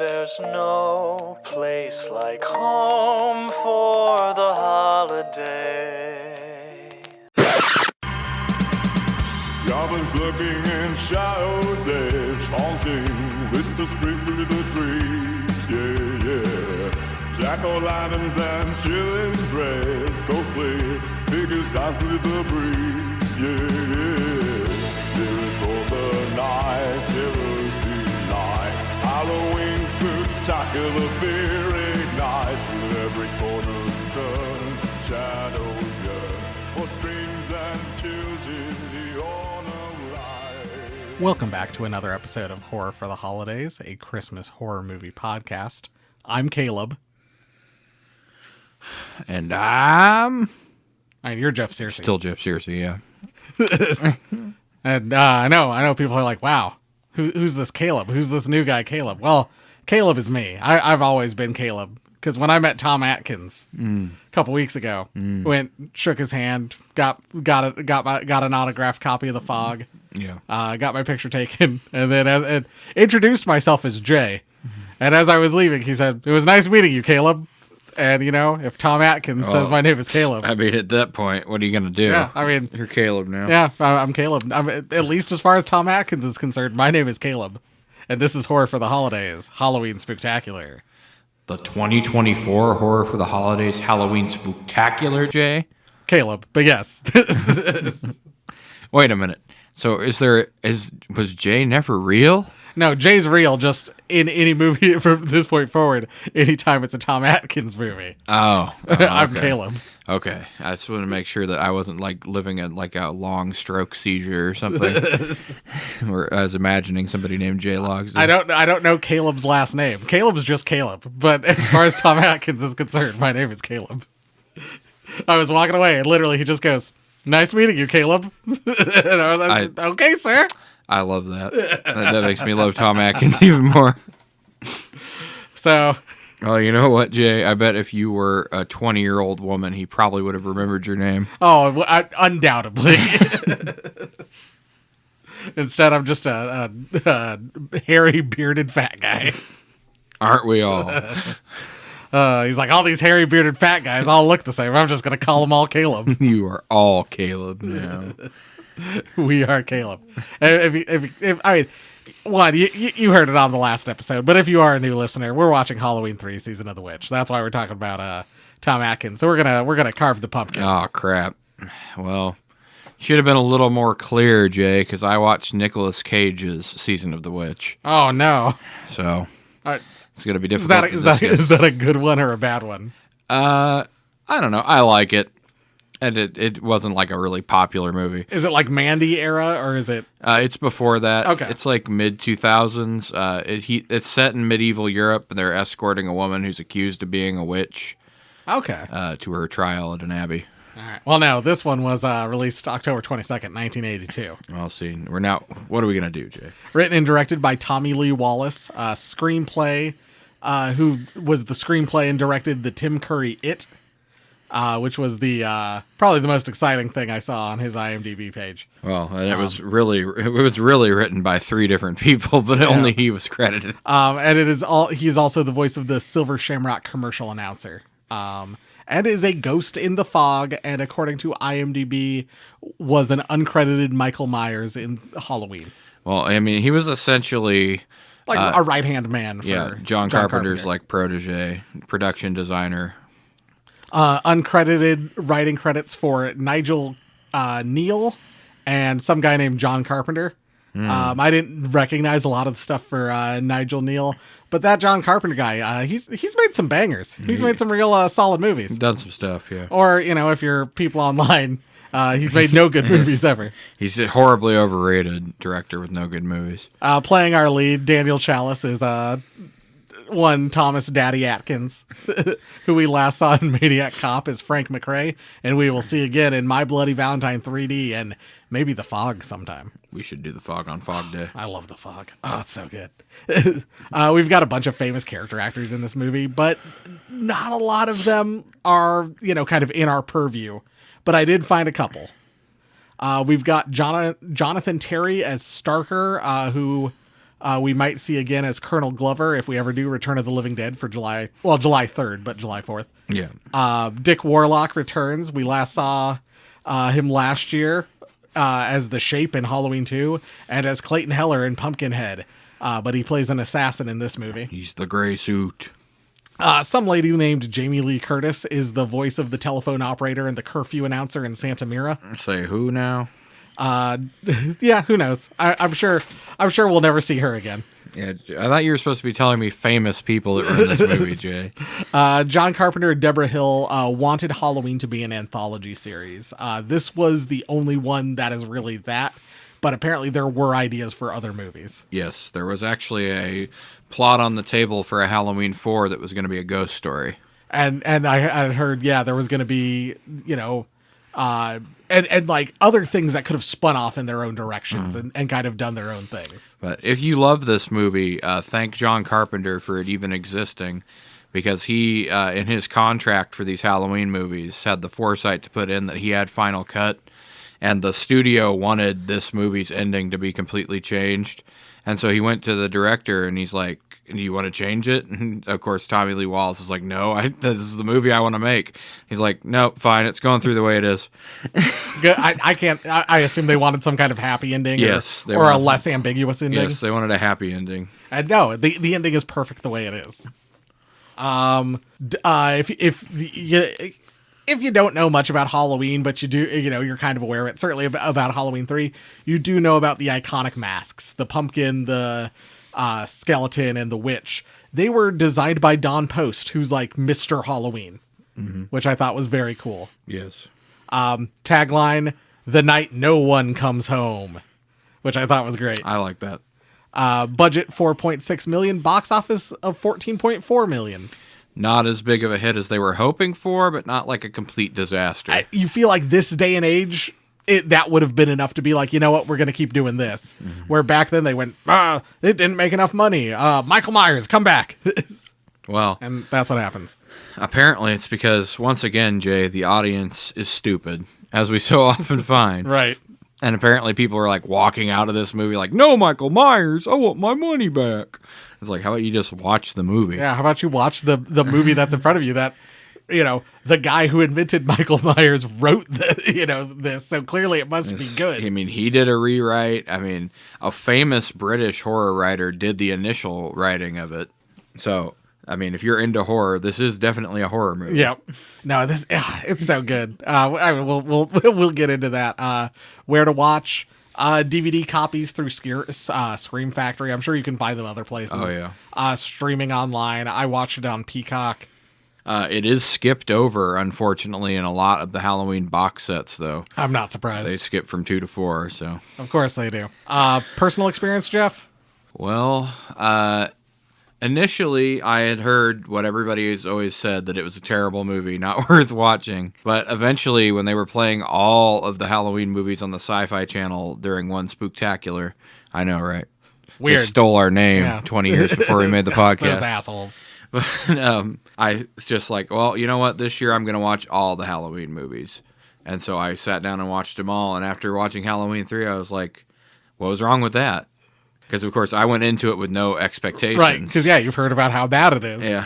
There's no place like home for the holiday. Goblins lurking in shadows, edge haunting, Mr. Street through the trees, yeah, yeah. Jack-o'-lanterns and chilling dread, ghostly figures dance with the breeze, yeah, yeah. Spirits roll the night, terrors delight, Halloween spooktacular fear ignites, with every corner's turn, shadows yearn, for screams and chills in the autumn light. Welcome back to another episode of Horror for the Holidays, a Christmas horror movie podcast. I'm Caleb. And You're Jeff Searcy. still Jeff Searcy, yeah. And I know people are like, wow, who's this Caleb? Who's this new guy, Caleb? Well, Caleb is me. I've always been Caleb. Because when I met Tom Atkins a couple weeks ago, went, shook his hand, got an autographed copy of The Fog, got my picture taken, and then introduced myself as Jay. And as I was leaving, he said, "It was nice meeting you, Caleb." And, if Tom Atkins says my name is Caleb. I mean, at that point, what are you going to do? Yeah, I mean... You're Caleb now. Yeah, I'm Caleb. At least as far as Tom Atkins is concerned, my name is Caleb. And this is Horror for the Holidays, Halloween Spooktacular. The 2024 Horror for the Holidays Halloween Spooktacular, Jay? Caleb, but yes. Wait a minute. So was Jay never real? No, Jay's real, just in any movie from this point forward, anytime it's a Tom Atkins movie. Oh. I'm okay. Caleb. Okay. I just want to make sure that I wasn't living a long stroke seizure or something. Or I was imagining somebody named Jay Logs. I don't know Caleb's last name. Caleb's just Caleb. But as far as Tom Atkins is concerned, my name is Caleb. I was walking away and literally he just goes, "Nice meeting you, Caleb." And I was like, "Okay, sir." I love that. That makes me love Tom Atkins even more. So... Oh, you know what, Jay? I bet if you were a 20-year-old woman, he probably would have remembered your name. Oh, undoubtedly. Instead, I'm just a hairy, bearded, fat guy. Aren't we all? He's like, all these hairy, bearded, fat guys all look the same. I'm just going to call them all Caleb. You are all Caleb now. We are Caleb. One, you heard it on the last episode, but if you are a new listener, we're watching Halloween 3 Season of the Witch. That's why we're talking about Tom Atkins. So we're gonna carve the pumpkin. Oh crap! Well, should have been a little more clear, Jay, because I watched Nicolas Cage's Season of the Witch. Oh no! So it's gonna be Is difficult. is that a good one or a bad one? I don't know. I like it. And it wasn't like a really popular movie. Is it like Mandy era or is it? It's before that. Okay. It's like mid-2000s. It's set in medieval Europe. And they're escorting a woman who's accused of being a witch. Okay. To her trial at an abbey. All right. Well, no, this one was released October 22nd, 1982. I'll see. What are we going to do, Jay? Written and directed by Tommy Lee Wallace. Screenplay, who was the screenplay and directed the Tim Curry It. Which was the probably the most exciting thing I saw on his IMDb page. Well, and it was really written by 3 different people, but only he was credited. And he's also the voice of the Silver Shamrock commercial announcer. And is a ghost in The Fog, and according to IMDb, was an uncredited Michael Myers in Halloween. Well, I mean, he was essentially like a right-hand man for John Carpenter's like protege, production designer. Uncredited writing credits for Nigel Neal and some guy named John Carpenter. I didn't recognize a lot of the stuff for Nigel Neal, but that John Carpenter guy, he's made some bangers. He's made some real solid movies. Done some stuff, yeah. Or, if you're people online, he's made no good movies ever. He's a horribly overrated director with no good movies. Playing our lead, Daniel Chalice, is one Thomas Daddy Atkins, who we last saw in Maniac Cop as Frank McRae, and we will see again in My Bloody Valentine 3D and maybe The Fog sometime. We should do The Fog on Fog Day. I love The Fog. Oh, it's so good. We've got a bunch of famous character actors in this movie, but not a lot of them are, kind of in our purview. But I did find a couple. We've got Jonathan Terry as Starker, who we might see again as Colonel Glover if we ever do Return of the Living Dead for July 3rd, but July 4th. Yeah. Dick Warlock returns. We last saw him last year as the Shape in Halloween 2 and as Clayton Heller in Pumpkinhead. But he plays an assassin in this movie. He's the gray suit. Some lady named Jamie Lee Curtis is the voice of the telephone operator and the curfew announcer in Santa Mira. Say who now? Yeah, who knows? I'm sure we'll never see her again. Yeah, I thought you were supposed to be telling me famous people that were in this movie, Jay. John Carpenter and Deborah Hill wanted Halloween to be an anthology series. This was the only one that is really that, but apparently there were ideas for other movies. Yes, there was actually a plot on the table for a Halloween 4 that was going to be a ghost story. And I heard, there was going to be, and like other things that could have spun off in their own directions and kind of done their own things. But if you love this movie, thank John Carpenter for it even existing, because he, in his contract for these Halloween movies, had the foresight to put in that he had final cut, and the studio wanted this movie's ending to be completely changed. And so he went to the director and he's like, do you want to change it? And of course, Tommy Lee Wallace is like, no, this is the movie I want to make. He's like, no, fine, it's going through the way it is. I can't, I assume they wanted some kind of happy ending. Yes. Or a less ambiguous ending. Yes, they wanted a happy ending. And no, the ending is perfect the way it is. If you don't know much about Halloween, but you do, you're kind of aware of it, certainly about Halloween 3, you do know about the iconic masks, the pumpkin, the skeleton, and the witch. They were designed by Don Post, who's like Mr. Halloween, which I thought was very cool. Yes. Tagline, "The night no one comes home," which I thought was great. I like that. Budget $4.6 million, box office of $14.4 million. Not as big of a hit as they were hoping for, but not like a complete disaster. You feel like this day and age, that would have been enough to be like, you know what, we're going to keep doing this. Where back then they went, it didn't make enough money. Michael Myers, come back. Well, and that's what happens. Apparently it's because, once again, Jay, the audience is stupid, as we so often find. Right. And apparently people are like walking out of this movie like, no, Michael Myers, I want my money back. It's like, how about you just watch the movie? Yeah, how about you watch the movie that's in front of you that, the guy who invented Michael Myers wrote this, so clearly it must be good. I mean, he did a rewrite. I mean, a famous British horror writer did the initial writing of it. So, I mean, if you're into horror, this is definitely a horror movie. Yep. No, it's so good. We'll get into that. Where to watch? DVD copies through Scream Factory. I'm sure you can find them other places. Oh, yeah. Streaming online. I watched it on Peacock. It is skipped over, unfortunately, in a lot of the Halloween box sets, though. I'm not surprised. They skip from 2 to 4, so. Of course they do. Personal experience, Jeff? Well, initially, I had heard what everybody has always said, that it was a terrible movie, not worth watching. But eventually, when they were playing all of the Halloween movies on the Sci-Fi Channel during one Spooktacular, I know, right? Weird. They stole our name 20 years before we made the podcast. Those assholes. But I was just like, well, you know what? This year I'm going to watch all the Halloween movies. And so I sat down and watched them all. And after watching Halloween 3, I was like, what was wrong with that? Because, of course, I went into it with no expectations. Right, because, you've heard about how bad it is. Yeah.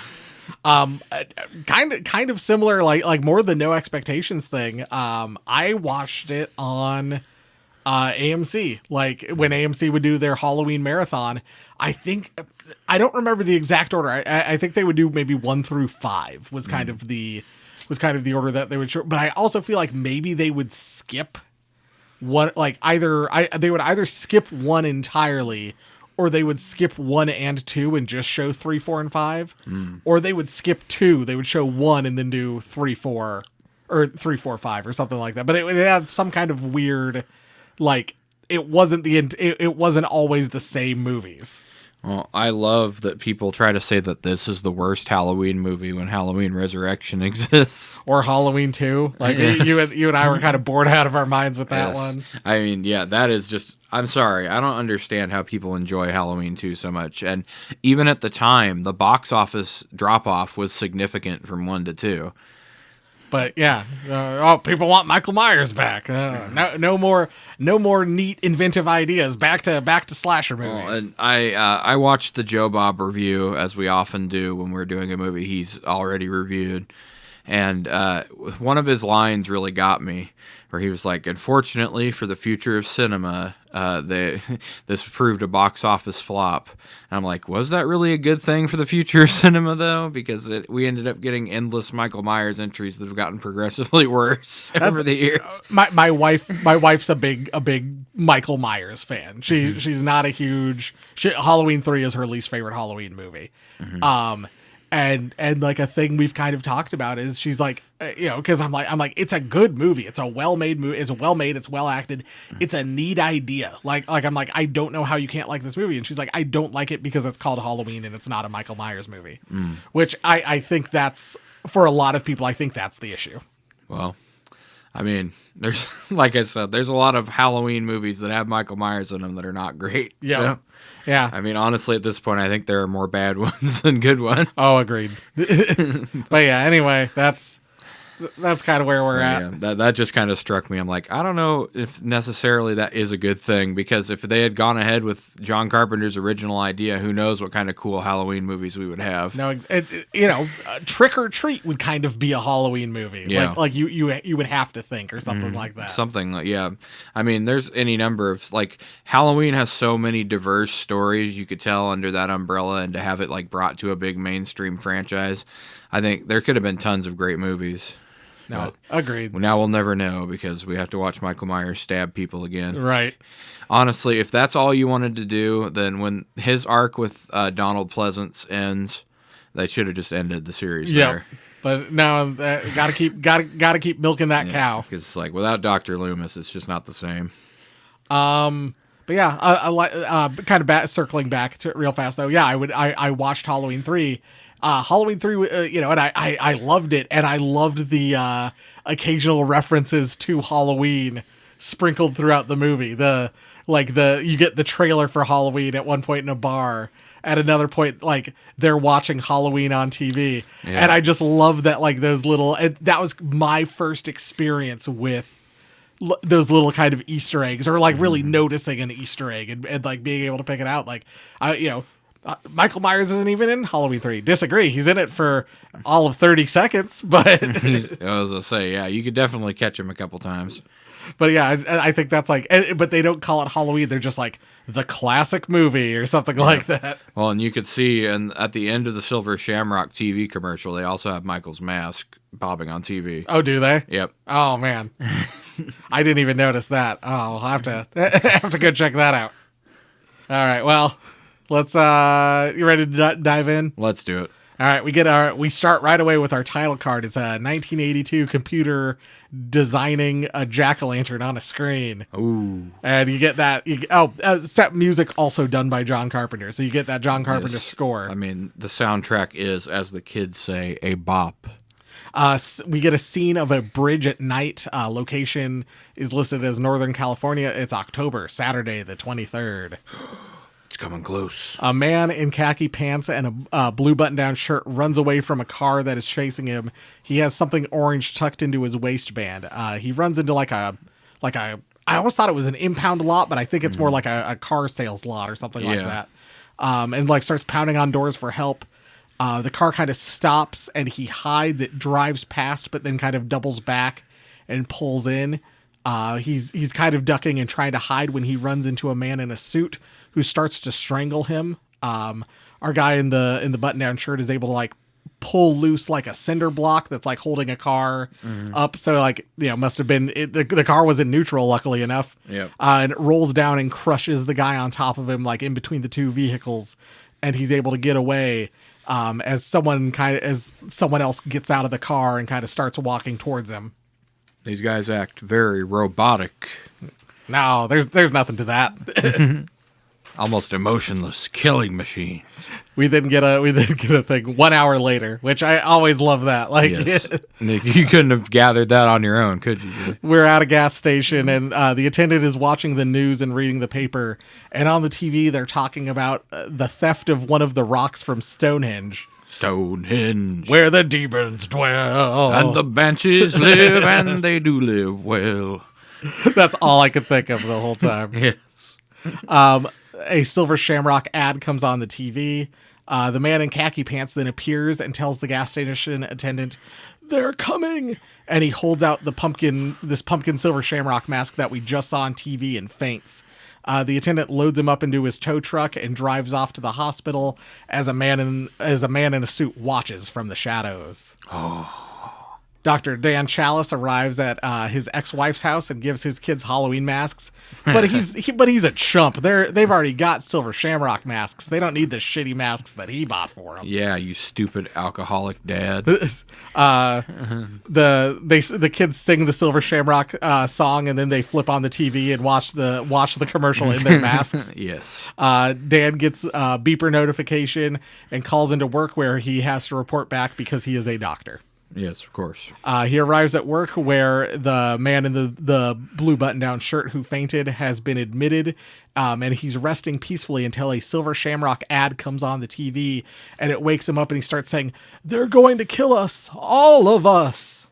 Kind of similar, like more the no expectations thing. I watched it on AMC, like when AMC would do their Halloween marathon. I don't remember the exact order. I think they would do maybe 1 through 5 was kind of the order that they would show. But I also feel like maybe they would skip one, like they would either skip 1 entirely, or they would skip 1 and 2 and just show 3, 4, and 5, or they would skip 2. They would show 1 and then do 3, 4, or 3, 4, 5, or something like that. But it had some kind of weird, like it wasn't always the same movies. Well, I love that people try to say that this is the worst Halloween movie when Halloween Resurrection exists. Or Halloween 2. Like, Yes. you and I were kind of bored out of our minds with that Yes. one. I mean, yeah, that is just... I'm sorry. I don't understand how people enjoy Halloween 2 so much. And even at the time, the box office drop-off was significant from 1 to 2. But yeah, people want Michael Myers back. No more neat inventive ideas. Back to slasher movies. Well, and I watched the Joe Bob review, as we often do when we're doing a movie he's already reviewed, and one of his lines really got me, where he was like, "Unfortunately for the future of cinema, this proved a box office flop." And I'm like, was that really a good thing for the future of cinema, though? Because we ended up getting endless Michael Myers entries that have gotten progressively worse over the years. My wife's a big Michael Myers fan. She's not a huge. Halloween 3 is her least favorite Halloween movie. And like a thing we've kind of talked about is she's like, because I'm like, it's a good movie. It's a well-made movie. It's well-made. It's well-acted. It's a neat idea. Like I'm like, I don't know how you can't like this movie. And she's like, I don't like it because it's called Halloween and it's not a Michael Myers movie. Which I think that's, for a lot of people, I think that's the issue. Well, I mean, there's, like I said, there's a lot of Halloween movies that have Michael Myers in them that are not great. Yeah. So, yeah. I mean, honestly, at this point, I think there are more bad ones than good ones. Oh, agreed. But yeah, anyway, that's kind of where we're at. Yeah, that just kind of struck me. I'm like, I don't know if necessarily that is a good thing, because if they had gone ahead with John Carpenter's original idea, who knows what kind of cool Halloween movies we would have. No, Trick or Treat would kind of be a Halloween movie. Yeah. Like you would have to think, or something like that. Something like, yeah. I mean, there's any number of, like, Halloween has so many diverse stories you could tell under that umbrella, and to have it like brought to a big mainstream franchise, I think there could have been tons of great movies. No, agreed. Now we'll never know, because we have to watch Michael Myers stab people again. Right. Honestly, if that's all you wanted to do, then when his arc with Donald Pleasance ends, they should have just ended the series there. But no, gotta keep milking that cow. Because like without Dr. Loomis, it's just not the same. But yeah, I like kind of circling back to real fast though. Yeah, I watched Halloween 3. Halloween 3, and I loved it, and I loved the occasional references to Halloween sprinkled throughout the movie. You get the trailer for Halloween at one point in a bar. At another point, like, they're watching Halloween on TV. Yeah. And I just love that, like, those little... And that was my first experience with those little kind of Easter eggs, or, like, really noticing an Easter egg and like, being able to pick it out. Like, Michael Myers isn't even in Halloween 3. Disagree. He's in it for all of 30 seconds, but... I was going to say, yeah, you could definitely catch him a couple times. But yeah, I think that's like... But they don't call it Halloween. They're just like, the classic movie or something like that. Well, and you could see at the end of the Silver Shamrock TV commercial, they also have Michael's mask popping on TV. Oh, do they? Yep. Oh, man. I didn't even notice that. Oh, I'll have to go check that out. All right, well... Let's you ready to dive in? Let's do it. All right, we start right away with our title card. It's a 1982 computer designing a jack-o'-lantern on a screen. Ooh. And you get that set music also done by John Carpenter. So you get that John Carpenter score. I mean, the soundtrack is, as the kids say, a bop. We get a scene of a bridge at night. Location is listed as Northern California. It's October, Saturday the 23rd. It's coming close. A man in khaki pants and a blue button-down shirt runs away from a car that is chasing him. He has something orange tucked into his waistband. He runs into like a I always thought it was an impound lot, but I think it's more like a car sales lot or something like that. And like starts pounding on doors for help. The car kind of stops and he hides. It drives past, but then kind of doubles back and pulls in. He's kind of ducking and trying to hide when he runs into a man in a suit who starts to strangle him. Our guy in the button-down shirt is able to like pull loose like a cinder block that's like holding a car up. So like, must have been the car was in neutral, luckily enough. Yep. And it rolls down and crushes the guy on top of him, like in between the two vehicles, and he's able to get away. As someone else gets out of the car and kind of starts walking towards him. These guys act very robotic. No, there's nothing to that. Almost emotionless killing machines. We then get a thing 1 hour later, which I always love that. Like, yes. Nick, you couldn't have gathered that on your own, could you? We're at a gas station, and the attendant is watching the news and reading the paper. And on the TV, they're talking about the theft of one of the rocks from Stonehenge. Stonehenge. where the demons dwell. And the banshees live, and they do live well. That's all I could think of the whole time. Yes. A silver shamrock ad comes on the TV. The man in khaki pants then appears and tells the gas station attendant, "They're coming!" And he holds out this pumpkin silver shamrock mask that we just saw on TV and faints. The attendant loads him up into his tow truck and drives off to the hospital as a man in a suit watches from the shadows. Dr. Dan Chalice arrives at his ex-wife's house and gives his kids Halloween masks, but he's a chump. They've already got silver shamrock masks. They don't need the shitty masks that he bought for them. Yeah, you stupid alcoholic dad. The kids sing the silver shamrock song, and then they flip on the TV and watch the commercial in their masks. Yes. Dan gets a beeper notification and calls into work where he has to report back because he is a doctor. Yes, of course. He arrives at work where the man in the blue button-down shirt who fainted has been admitted, and he's resting peacefully until a silver shamrock ad comes on the TV, and it wakes him up, and he starts saying, "They're going to kill us, all of us."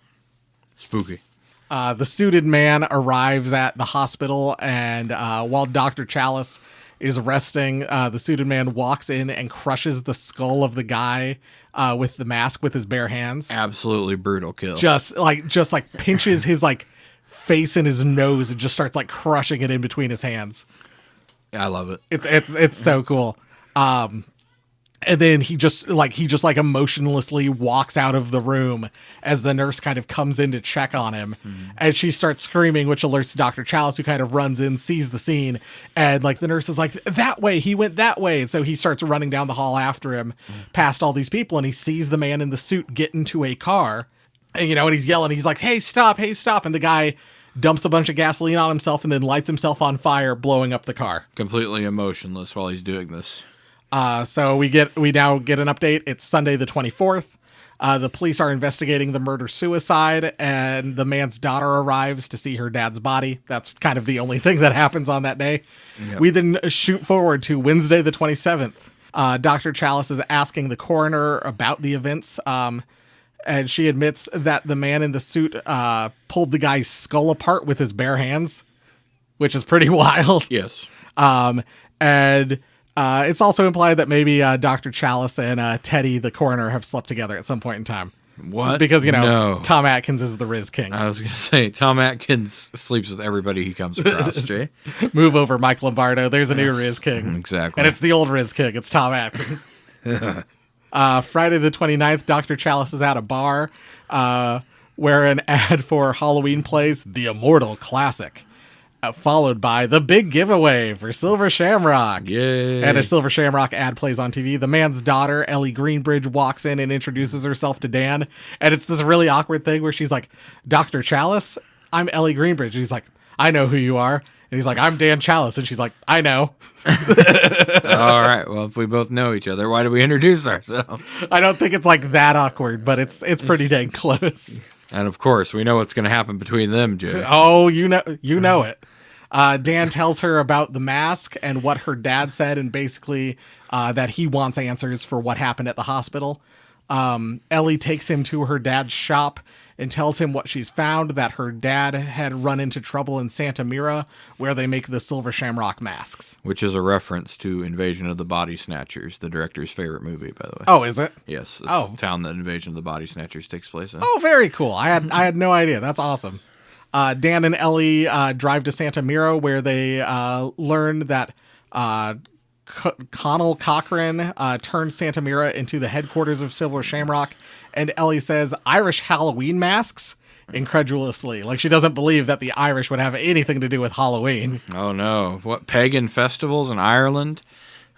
Spooky. The suited man arrives at the hospital, and while Dr. Chalice is resting, the suited man walks in and crushes the skull of the guy with the mask with his bare hands. Absolutely brutal kill. Just like pinches his like face and his nose and just starts like crushing it in between his hands. I love it. It's so cool. And then he just emotionlessly walks out of the room as the nurse kind of comes in to check on him. And she starts screaming, which alerts Dr. Chalice, who kind of runs in, sees the scene. And like the nurse is like, "That way, he went that way." And so he starts running down the hall after him past all these people. And he sees the man in the suit get into a car. And, and he's yelling. He's like, "Hey, stop, hey, stop." And the guy dumps a bunch of gasoline on himself and then lights himself on fire, blowing up the car. Completely emotionless while he's doing this. So we now get an update. It's Sunday the 24th. The police are investigating the murder-suicide, and the man's daughter arrives to see her dad's body. That's kind of the only thing that happens on that day. Yep. We then shoot forward to Wednesday the 27th. Dr. Chalice is asking the coroner about the events, and she admits that the man in the suit pulled the guy's skull apart with his bare hands, which is pretty wild. Yes. And it's also implied that maybe Dr. Chalice and Teddy, the coroner, have slept together at some point in time. What? Because, No. Tom Atkins is the Riz King. I was going to say, Tom Atkins sleeps with everybody he comes across, Jay. Move over, Mike Lombardo. There's a new Riz King. Exactly. And it's the old Riz King. It's Tom Atkins. Friday the 29th, Dr. Chalice is at a bar where an ad for Halloween plays The Immortal Classic. Followed by the big giveaway for Silver Shamrock. Yay. And a Silver Shamrock ad plays on TV. The man's daughter, Ellie Greenbridge, walks in and introduces herself to Dan. And it's this really awkward thing where she's like, "Dr. Chalice, I'm Ellie Greenbridge." And he's like, "I know who you are." And he's like, "I'm Dan Chalice." And she's like, "I know." All right. Well, if we both know each other, why do we introduce ourselves? I don't think it's like that awkward, but it's pretty dang close. And of course, we know what's going to happen between them, Jay. Oh, you know it. Dan tells her about the mask and what her dad said, and basically that he wants answers for what happened at the hospital. Ellie takes him to her dad's shop and tells him what she's found, that her dad had run into trouble in Santa Mira, where they make the Silver Shamrock masks. Which is a reference to Invasion of the Body Snatchers, the director's favorite movie, by the way. Oh, is it? Yes. It's Oh. the town that Invasion of the Body Snatchers takes place in. Oh, very cool. I had no idea. That's awesome. Dan and Ellie drive to Santa Mira, where they learn that Connell Cochran turned Santa Mira into the headquarters of Silver Shamrock. And Ellie says, "Irish Halloween masks?" incredulously. Like she doesn't believe that the Irish would have anything to do with Halloween. Oh, no. What, pagan festivals in Ireland?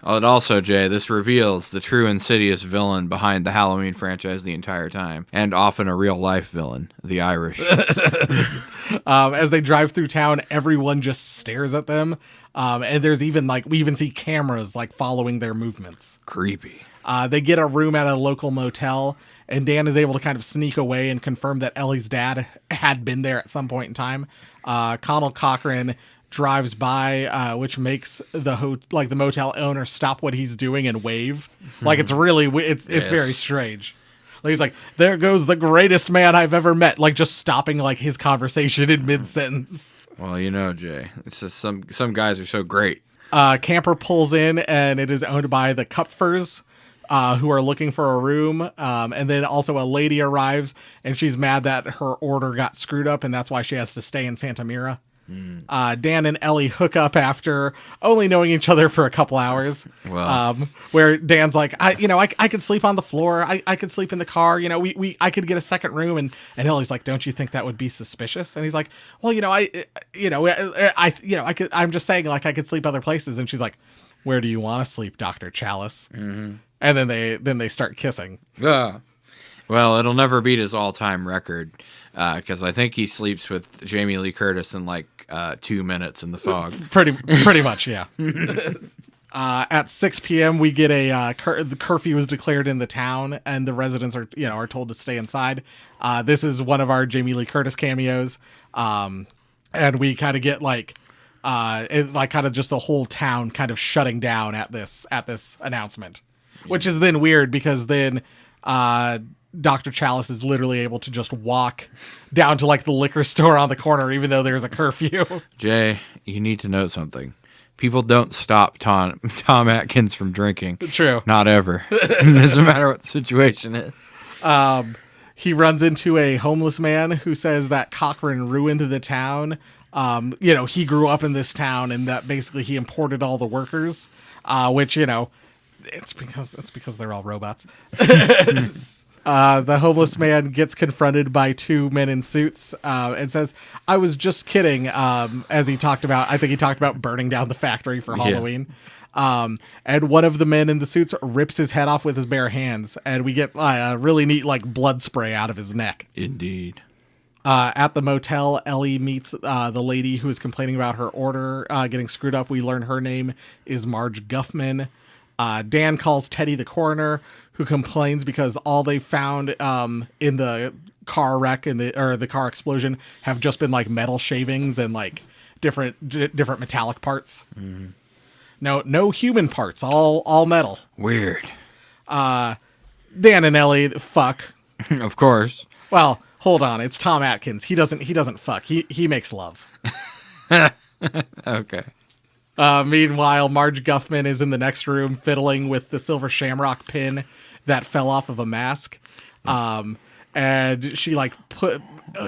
Oh, and also, Jay, this reveals the true insidious villain behind the Halloween franchise the entire time, and often a real-life villain, the Irish. As they drive through town, everyone just stares at them. And there's even, we even see cameras, following their movements. Creepy. They get a room at a local motel, and Dan is able to kind of sneak away and confirm that Ellie's dad had been there at some point in time. Connell Cochran drives by, which makes the the motel owner stop what he's doing and wave. Like it's really it's very strange. Like he's like, there goes the greatest man I've ever met. Like just stopping like his conversation in mid sentence. Well, Jay, it's just some guys are so great. Camper pulls in and it is owned by the Kupfers, who are looking for a room. And then also a lady arrives and she's mad that her order got screwed up and that's why she has to stay in Santa Mira. Dan and Ellie hook up after only knowing each other for a couple hours. Well. Where Dan's like, I could sleep on the floor. I could sleep in the car. I could get a second room. And Ellie's like, don't you think that would be suspicious? And he's like, well, I'm just saying like I could sleep other places. And she's like, where do you want to sleep, Dr. Chalice? Mm-hmm. And then they start kissing. Well, it'll never beat his all-time record because I think he sleeps with Jamie Lee Curtis in like 2 minutes in the fog. Pretty much, yeah. At 6 p.m., we get the curfew is declared in the town, and the residents are told to stay inside. This is one of our Jamie Lee Curtis cameos, and we kind of get kind of just the whole town kind of shutting down at this announcement, which is then weird because then Dr. Chalice is literally able to just walk down to like the liquor store on the corner, even though there's a curfew. Jay, you need to know something. People don't stop Tom Atkins from drinking. True. Not ever. It doesn't matter what the situation is. He runs into a homeless man who says that Cochran ruined the town. He grew up in this town and that basically he imported all the workers, which, it's because they're all robots. The homeless man gets confronted by two men in suits and says, I was just kidding, as he talked about burning down the factory for Halloween. And one of the men in the suits rips his head off with his bare hands, and we get a really neat blood spray out of his neck. Indeed. At the motel, Ellie meets the lady who is complaining about her order getting screwed up. We learn her name is Marge Guffman. Dan calls Teddy the coroner, who complains because all they found in the car wreck and the car explosion have just been metal shavings and different metallic parts. Mm-hmm. No human parts, all metal. Weird. Dan and Ellie fuck. Of course. Well, hold on, it's Tom Atkins. He doesn't fuck. He makes love. Okay. Meanwhile, Marge Guffman is in the next room fiddling with the silver shamrock pin that fell off of a mask. And she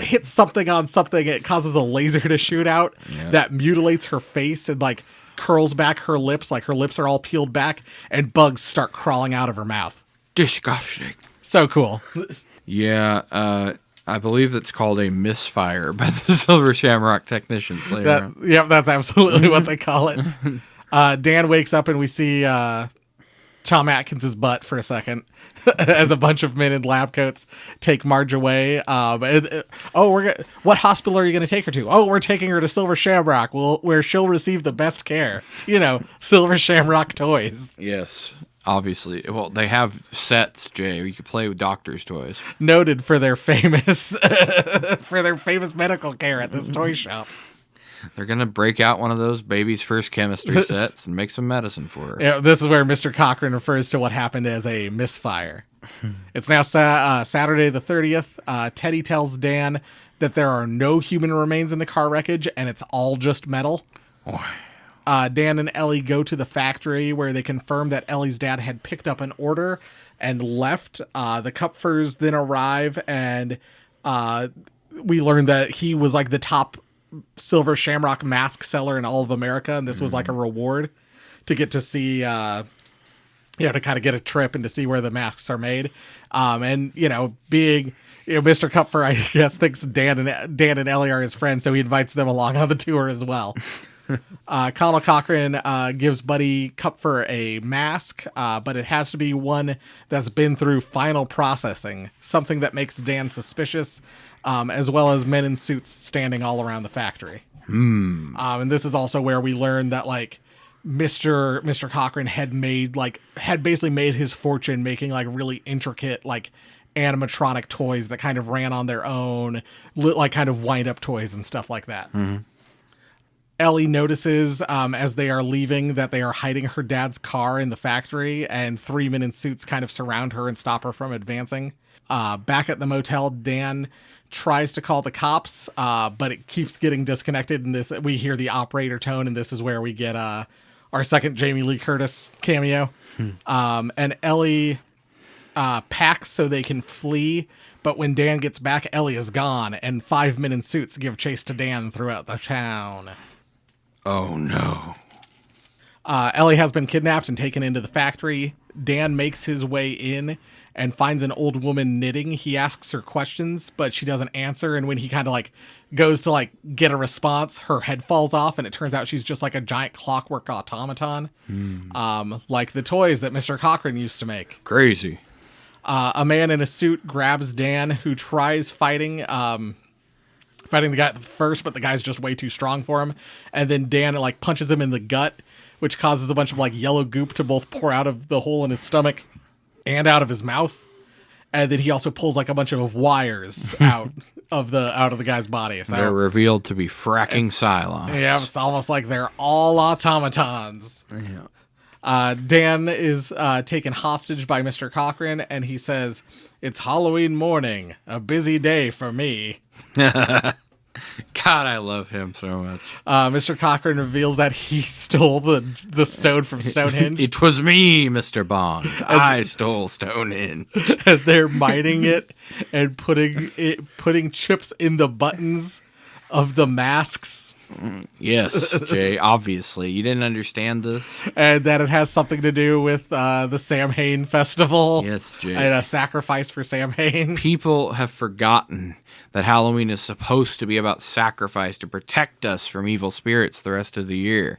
hits something on something. It causes a laser to shoot out that mutilates her face and curls back her lips. Her lips are all peeled back and bugs start crawling out of her mouth. Disgusting. So cool. Yeah. I believe it's called a misfire by the Silver Shamrock technicians later on. Yep, that's absolutely what they call it. Dan wakes up and we see Tom Atkins' butt for a second as a bunch of men in lab coats take Marge away. What hospital are you going to take her to? Oh, we're taking her to Silver Shamrock, where she'll receive the best care. Silver Shamrock toys. Yes. Obviously. Well, they have sets, Jay. You can play with doctors' toys. Noted for their famous medical care at this toy shop. They're going to break out one of those baby's first chemistry sets and make some medicine for her. Yeah, this is where Mr. Cochran refers to what happened as a misfire. It's now Saturday the 30th. Teddy tells Dan that there are no human remains in the car wreckage and it's all just metal. Oh. Dan and Ellie go to the factory where they confirm that Ellie's dad had picked up an order and left. The Kupfers then arrive and we learn that he was the top silver shamrock mask seller in all of America. And this was a reward to get to see, to kind of get a trip and to see where the masks are made. And being, Mr. Kupfer, I guess, thinks Dan and Ellie are his friends. So he invites them along on the tour as well. Colonel Cochran gives Buddy Kupfer a mask, but it has to be one that's been through final processing, something that makes Dan suspicious, as well as men in suits standing all around the factory. And this is also where we learn that Mr. Cochran had basically made his fortune making really intricate animatronic toys that kind of ran on their own, kind of wind up toys and stuff like that. Mm-hmm. Ellie notices as they are leaving that they are hiding her dad's car in the factory, and 3 men in suits kind of surround her and stop her from advancing. Back at the motel, Dan tries to call the cops, but it keeps getting disconnected. And this, we hear the operator tone, and this is where we get our second Jamie Lee Curtis cameo. And Ellie packs so they can flee. But when Dan gets back, Ellie is gone, and 5 men in suits give chase to Dan throughout the town. Oh, no. Ellie has been kidnapped and taken into the factory. Dan makes his way in and finds an old woman knitting. He asks her questions, but she doesn't answer. And when he kind of like goes to like get a response, her head falls off, and it turns out she's just like a giant clockwork automaton, like the toys that Mr. Cochran used to make. Crazy. A man in a suit grabs Dan, who tries fighting the guy first, but the guy's just way too strong for him. And then Dan like punches him in the gut, which causes a bunch of like yellow goop to both pour out of the hole in his stomach and out of his mouth. And then he also pulls like a bunch of wires out of the guy's body. So they're revealed to be fracking Cylons. yeah, it's almost like they're all automatons. Yeah. Dan is taken hostage by Mr. Cochran, and he says, "It's Halloween morning, a busy day for me." God, I love him so much. Mr. Cochran reveals that he stole the stone from Stonehenge. It was me, Mr. Bond. I stole Stonehenge. And they're mining it and putting chips in the buttons of the masks. Yes, Jay, obviously. You didn't understand this? And that it has something to do with the Samhain festival. Yes, Jay. And a sacrifice for Samhain. People have forgotten that Halloween is supposed to be about sacrifice to protect us from evil spirits the rest of the year.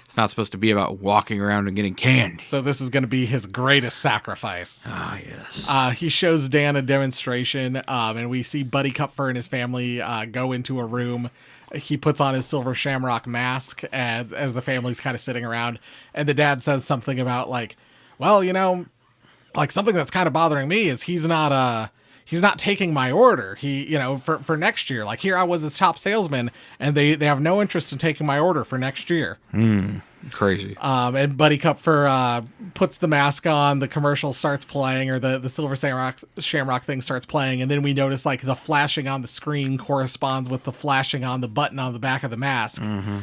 It's not supposed to be about walking around and getting candy. So this is going to be his greatest sacrifice. Ah, yes. He shows Dan a demonstration, and we see Buddy Kupfer and his family go into a room. He puts on his silver shamrock mask as the family's kind of sitting around, and the dad says something about like, well, you know, like something that's kind of bothering me is he's not taking my order. He, you know, for next year, like here I was his top salesman, and they have no interest in taking my order for next year. Crazy. And Buddy Kupfer puts the mask on, the commercial starts playing, or the silver shamrock thing starts playing, and then we notice like the flashing on the screen corresponds with the flashing on the button on the back of the mask,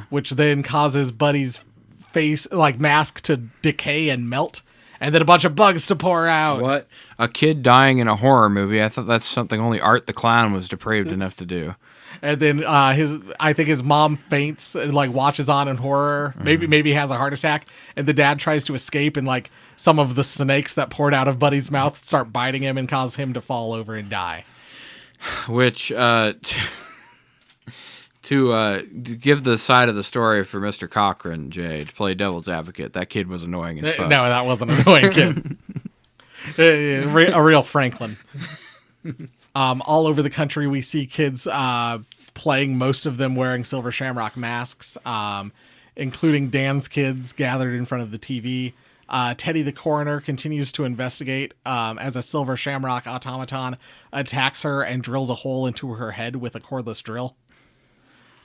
which then causes Buddy's face, like mask, to decay and melt, and then a bunch of bugs to pour out. What? A kid dying in a horror movie? I thought that's something only Art the Clown was depraved enough to do. And then I think his mom faints and like watches on in horror. Maybe has a heart attack. And the dad tries to escape, and like some of the snakes that poured out of Buddy's mouth start biting him and cause him to fall over and die. Which, to give the side of the story for Mr. Cochran, Jay, to play devil's advocate, that kid was annoying as fuck. No, that wasn't an annoying kid. A real Franklin. All over the country, we see kids playing, most of them wearing silver shamrock masks, including Dan's kids gathered in front of the TV. Teddy the coroner continues to investigate as a silver shamrock automaton attacks her and drills a hole into her head with a cordless drill.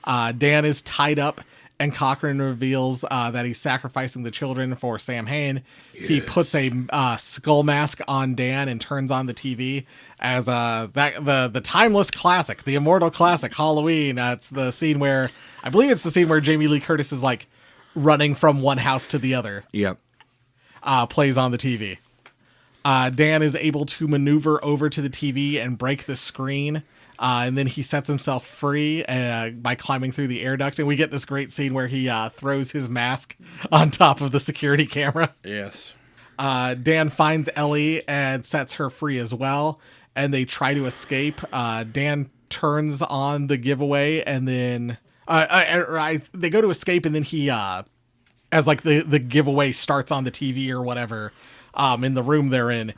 Dan is tied up, and Cochran reveals that he's sacrificing the children for Samhain. Yes. He puts a skull mask on Dan and turns on the TV as the timeless classic, the immortal classic, Halloween. It's the scene where, I believe it's the scene where Jamie Lee Curtis is like running from one house to the other. Yep. Plays on the TV. Dan is able to maneuver over to the TV and break the screen. And then he sets himself free by climbing through the air duct. And we get this great scene where he throws his mask on top of the security camera. Yes. Dan finds Ellie and sets her free as well. And they try to escape. Dan turns on the giveaway, and then they go to escape, and then he, as like the giveaway starts on the TV or whatever, in the room they're in,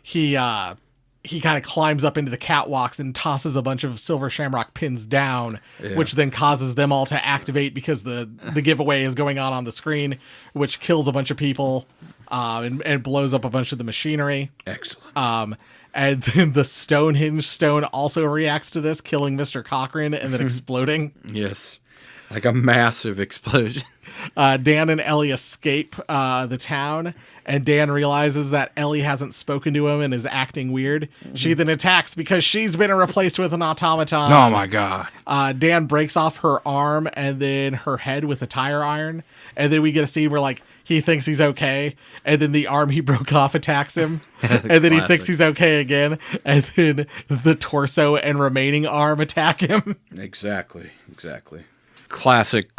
he kind of climbs up into the catwalks and tosses a bunch of silver shamrock pins down, which then causes them all to activate because the giveaway is going on the screen, which kills a bunch of people and blows up a bunch of the machinery. Excellent. And then the Stonehenge stone also reacts to this, killing Mr. Cochran and then exploding. Yes. Like a massive explosion. Dan and Ellie escape the town, and Dan realizes that Ellie hasn't spoken to him and is acting weird. She then attacks because she's been replaced with an automaton. Oh my god. Dan breaks off her arm and then her head with a tire iron, and then we get a scene where like he thinks he's okay, and then the arm he broke off attacks him, and then he thinks he's okay again, and then the torso and remaining arm attack him. Exactly. Classic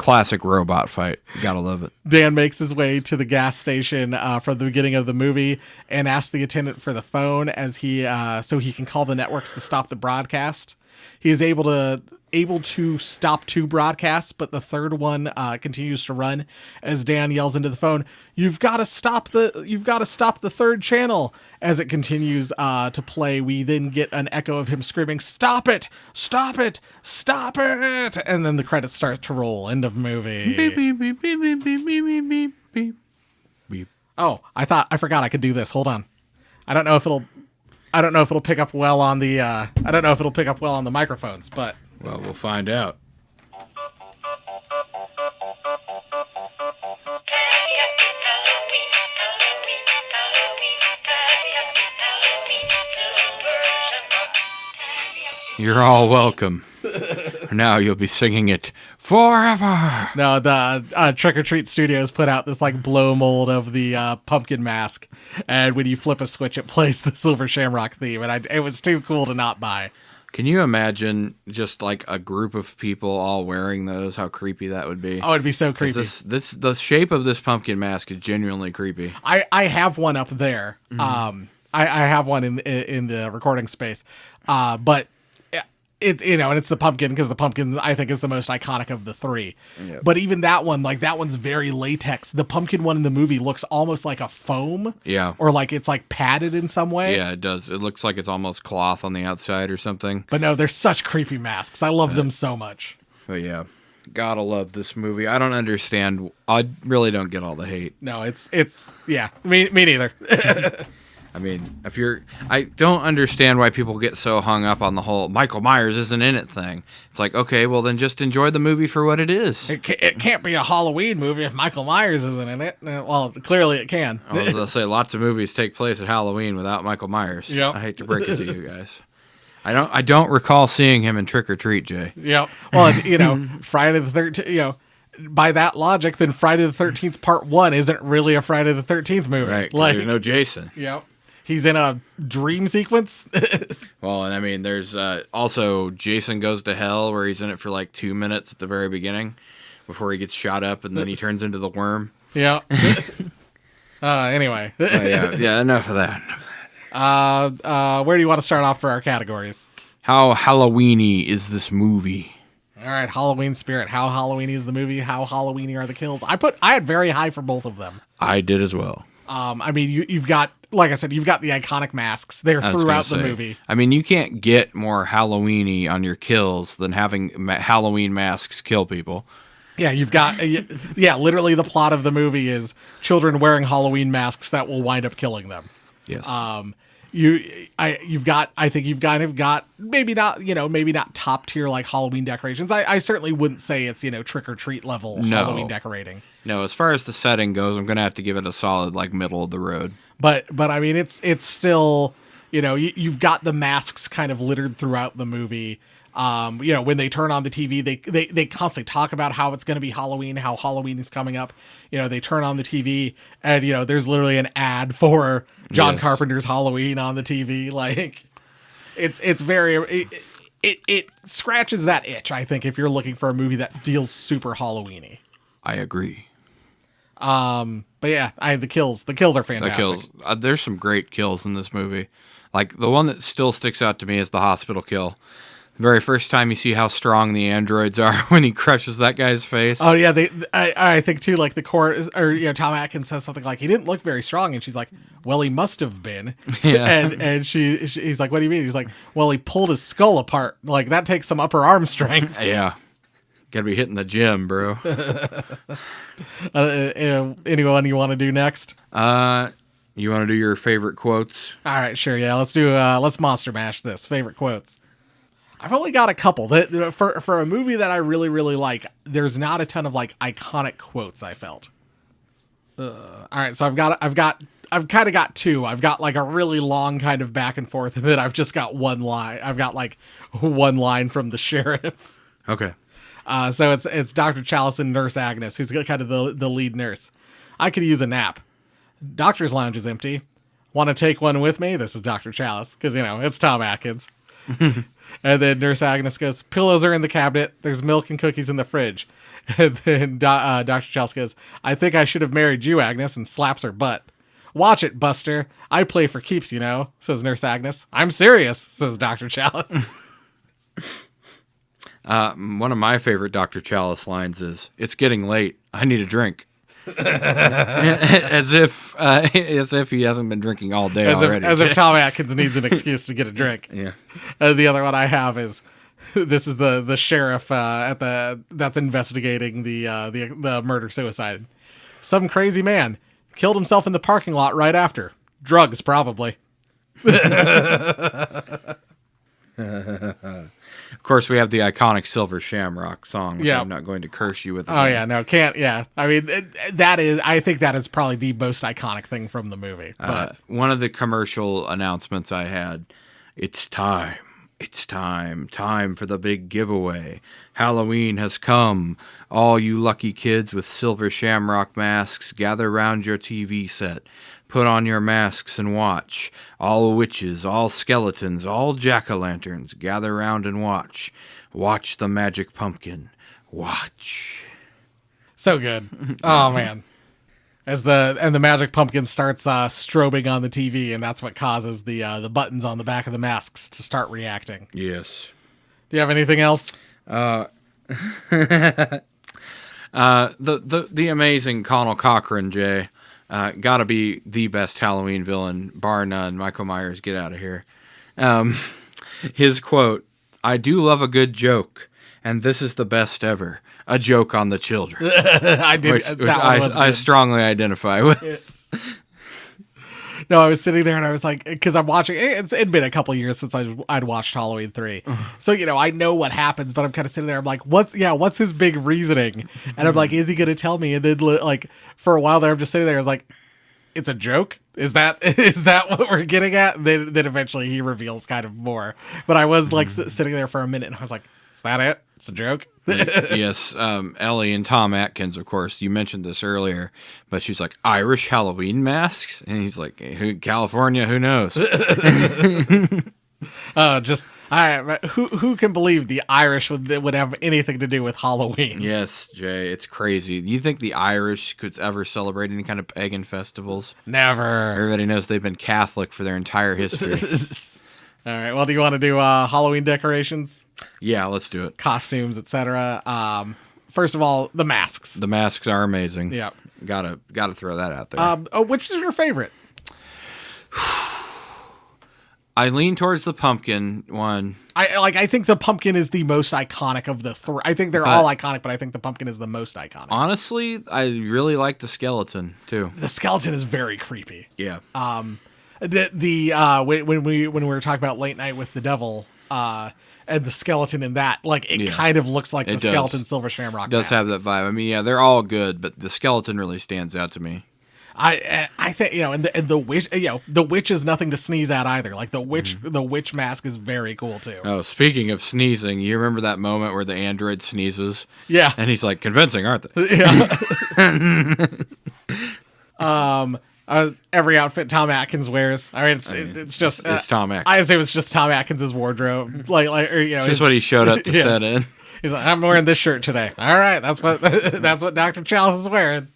robot fight. Gotta love it. Dan makes his way to the gas station from the beginning of the movie and asks the attendant for the phone as so he can call the networks to stop the broadcast. He is able to stop 2 broadcasts, but the third one continues to run as Dan yells into the phone, "You've got to stop the third channel." As it continues to play, we then get an echo of him screaming, "Stop it! Stop it! Stop it!" And then the credits start to roll. End of movie. Beep, beep, beep, beep, beep, beep, beep, beep, beep, beep. Oh, I forgot I could do this. Hold on. I don't know if it'll pick up well on the microphones, but Well, we'll find out. You're all welcome. Now you'll be singing it forever. no, the Trick or Treat Studios put out this like blow mold of the pumpkin mask, and when you flip a switch, it plays the Silver Shamrock theme, and it was too cool to not buy. Can you imagine just like a group of people all wearing those? How creepy that would be. Oh, it'd be so creepy. The shape of this pumpkin mask is genuinely creepy. I have one up there. I have one in the recording space, but it's and it's the pumpkin because the pumpkin I think is the most iconic of the 3. Yep. But even that one, like that one's very latex. The pumpkin one in the movie looks almost like a foam. Yeah. Or like it's like padded in some way. Yeah, it does. It looks like it's almost cloth on the outside or something. But no, they're such creepy masks. I love them so much. But yeah, gotta love this movie. I don't understand. I really don't get all the hate. No, it's yeah. Me neither. I mean, I don't understand why people get so hung up on the whole Michael Myers isn't in it thing. It's like, okay, well then just enjoy the movie for what it is. It can't be a Halloween movie if Michael Myers isn't in it. Well, clearly it can. I was gonna say lots of movies take place at Halloween without Michael Myers. Yep. I hate to break it to you guys. I don't recall seeing him in Trick or Treat, Jay. Yep. Well, Friday the 13th, by that logic, then Friday the 13th Part 1 isn't really a Friday the 13th movie. Right. Like, there's no Jason. Yep. He's in a dream sequence. Well, and I mean, there's also Jason Goes to Hell, where he's in it for like 2 minutes at the very beginning before he gets shot up and then he turns into the worm. Yeah. Anyway. Yeah, enough of that. Where do you want to start off for our categories? How Halloweeny is this movie? All right, Halloween spirit. How Halloweeny is the movie? How Halloweeny are the kills? I had very high for both of them. I did as well. I mean, you've got, like I said, you've got the iconic masks. They're throughout the movie. I mean, you can't get more Halloweeny on your kills than having Halloween masks kill people. Yeah, you've got, literally the plot of the movie is children wearing Halloween masks that will wind up killing them. Yes. I think you've kind of got maybe not top tier like Halloween decorations. I certainly wouldn't say it's, trick or treat level Halloween decorating. No, as far as the setting goes, I'm gonna have to give it a solid like middle of the road. But I mean it's still, you've got the masks kind of littered throughout the movie. When they turn on the TV, they constantly talk about how it's going to be Halloween, how Halloween is coming up. They turn on the TV and, there's literally an ad for John Carpenter's Halloween on the TV. Like it's very, it scratches that itch, I think, if you're looking for a movie that feels super Halloweeny. I agree. But yeah, the kills are fantastic. The kills, there's some great kills in this movie. Like the one that still sticks out to me is the hospital kill. Very first time you see how strong the androids are when he crushes that guy's face. Oh yeah, I think too. Like the core, or Tom Atkins says something like he didn't look very strong, and she's like, "Well, he must have been." Yeah. and he's like, "What do you mean?" He's like, "Well, he pulled his skull apart. Like that takes some upper arm strength." Yeah, gotta be hitting the gym, bro. Anyone you want to do next? You want to do your favorite quotes? All right, sure. Yeah, let's do. Let's monster mash this. Favorite quotes. I've only got a couple. For a movie that I really, really like, there's not a ton of like iconic quotes, I felt. All right, so I've kind of got two. I've got like a really long kind of back and forth, and then I've just got one line. I've got like one line from the sheriff. Okay. So it's Dr. Chalice and Nurse Agnes, who's kind of the lead nurse. I could use a nap. Doctor's lounge is empty. Want to take one with me? This is Dr. Chalice, because, it's Tom Atkins. And then Nurse Agnes goes, pillows are in the cabinet. There's milk and cookies in the fridge. And then Dr. Chalice goes, I think I should have married you, Agnes, and slaps her butt. Watch it, Buster. I play for keeps, says Nurse Agnes. I'm serious, says Dr. Chalice. One of my favorite Dr. Chalice lines is, it's getting late. I need a drink. as if he hasn't been drinking all day already. As if Tom Atkins needs an excuse to get a drink. Yeah. The other one I have is, this is the sheriff that's investigating the murder-suicide. Some crazy man killed himself in the parking lot right after. Drugs, probably. Of course, we have the iconic Silver Shamrock song, which Yeah. I'm not going to curse you with. Oh, yeah, no, can't, yeah. I mean, I think that is probably the most iconic thing from the movie. But One of the commercial announcements I had, it's time for the big giveaway. Halloween has come. All you lucky kids with Silver Shamrock masks, gather round your TV set. Put on your masks and watch. All witches, all skeletons, all jack-o'-lanterns, gather round and watch. Watch the magic pumpkin. Watch. so good. Oh, man. The magic pumpkin starts strobing on the TV, and that's what causes the buttons on the back of the masks to start reacting. Yes. Do you have anything else? The amazing Connell Cochran, Jay. Gotta be the best Halloween villain, bar none. Michael Myers, get out of here. His quote, I do love a good joke, and this is the best ever. A joke on the children. I did. Which I strongly identify with. No, I was sitting there and I was like, because I'm watching, it'd been a couple years since I'd watched Halloween 3. So, I know what happens, but I'm kind of sitting there, I'm like, what's his big reasoning? And I'm like, is he going to tell me? And then, like, for a while there, I'm just sitting there, I was like, it's a joke? Is that what we're getting at? And then eventually he reveals kind of more. But I was, like, sitting there for a minute and I was like, is that it? It's a joke? Yes, Ellie and Tom Atkins, of course. You mentioned this earlier, but she's like, Irish Halloween masks? And he's like, California, who knows? Who can believe the Irish would have anything to do with Halloween? Yes, Jay, it's crazy. Do you think the Irish could ever celebrate any kind of pagan festivals? Never. Everybody knows they've been Catholic for their entire history. All right, well, do you want to do Halloween decorations? Yeah, let's do it. Costumes, etc. First of all, the masks. The masks are amazing. Yeah. Gotta throw that out there. Which is your favorite? I lean towards the pumpkin one. I think the pumpkin is the most iconic of the three. I think they're all iconic, but I think the pumpkin is the most iconic. Honestly, I really like the skeleton too. The skeleton is very creepy. Yeah. When we were talking about Late Night with the Devil, and the skeleton in that, like, it kind of looks like the skeleton Silver Shamrock. It does mask. have that vibe. I mean, yeah, they're all good, but the skeleton really stands out to me. I think, and the witch, the witch is nothing to sneeze at either. Like the witch mask is very cool too. Oh, speaking of sneezing, you remember that moment where the android sneezes? Yeah. And he's like, convincing, aren't they? Yeah. Every outfit Tom Atkins wears. I mean, it's just it's Tom Atkins. I assume it's just Tom Atkins' wardrobe. It's just what he showed up to set in. He's like, I'm wearing this shirt today. All right, that's what Dr. Chalice is wearing.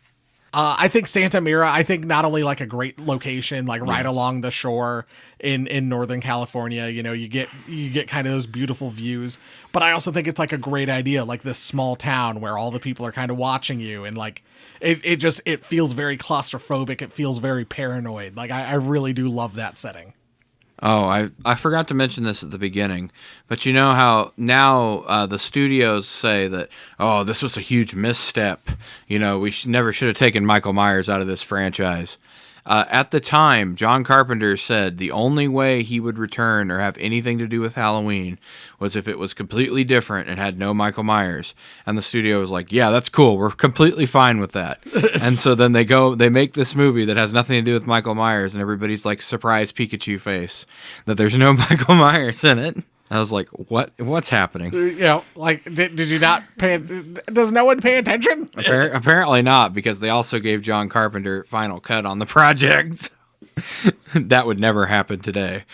I think Santa Mira, not only like a great location, like right along the shore in Northern California, you get kind of those beautiful views, but I also think it's like a great idea, like this small town where all the people are kind of watching you, and like it feels very claustrophobic. It feels very paranoid. Like I really do love that setting. Oh, I forgot to mention this at the beginning, but you know how now the studios say that, oh, this was a huge misstep. We never should have taken Michael Myers out of this franchise. At the time, John Carpenter said the only way he would return or have anything to do with Halloween was if it was completely different and had no Michael Myers. And the studio was like, yeah, that's cool. We're completely fine with that. And so then they make this movie that has nothing to do with Michael Myers, and everybody's like, surprise Pikachu face that there's no Michael Myers in it. I was like, what's happening? You know, like, did you not pay? Does no one pay attention? Apparently not, because they also gave John Carpenter final cut on the project. That would never happen today.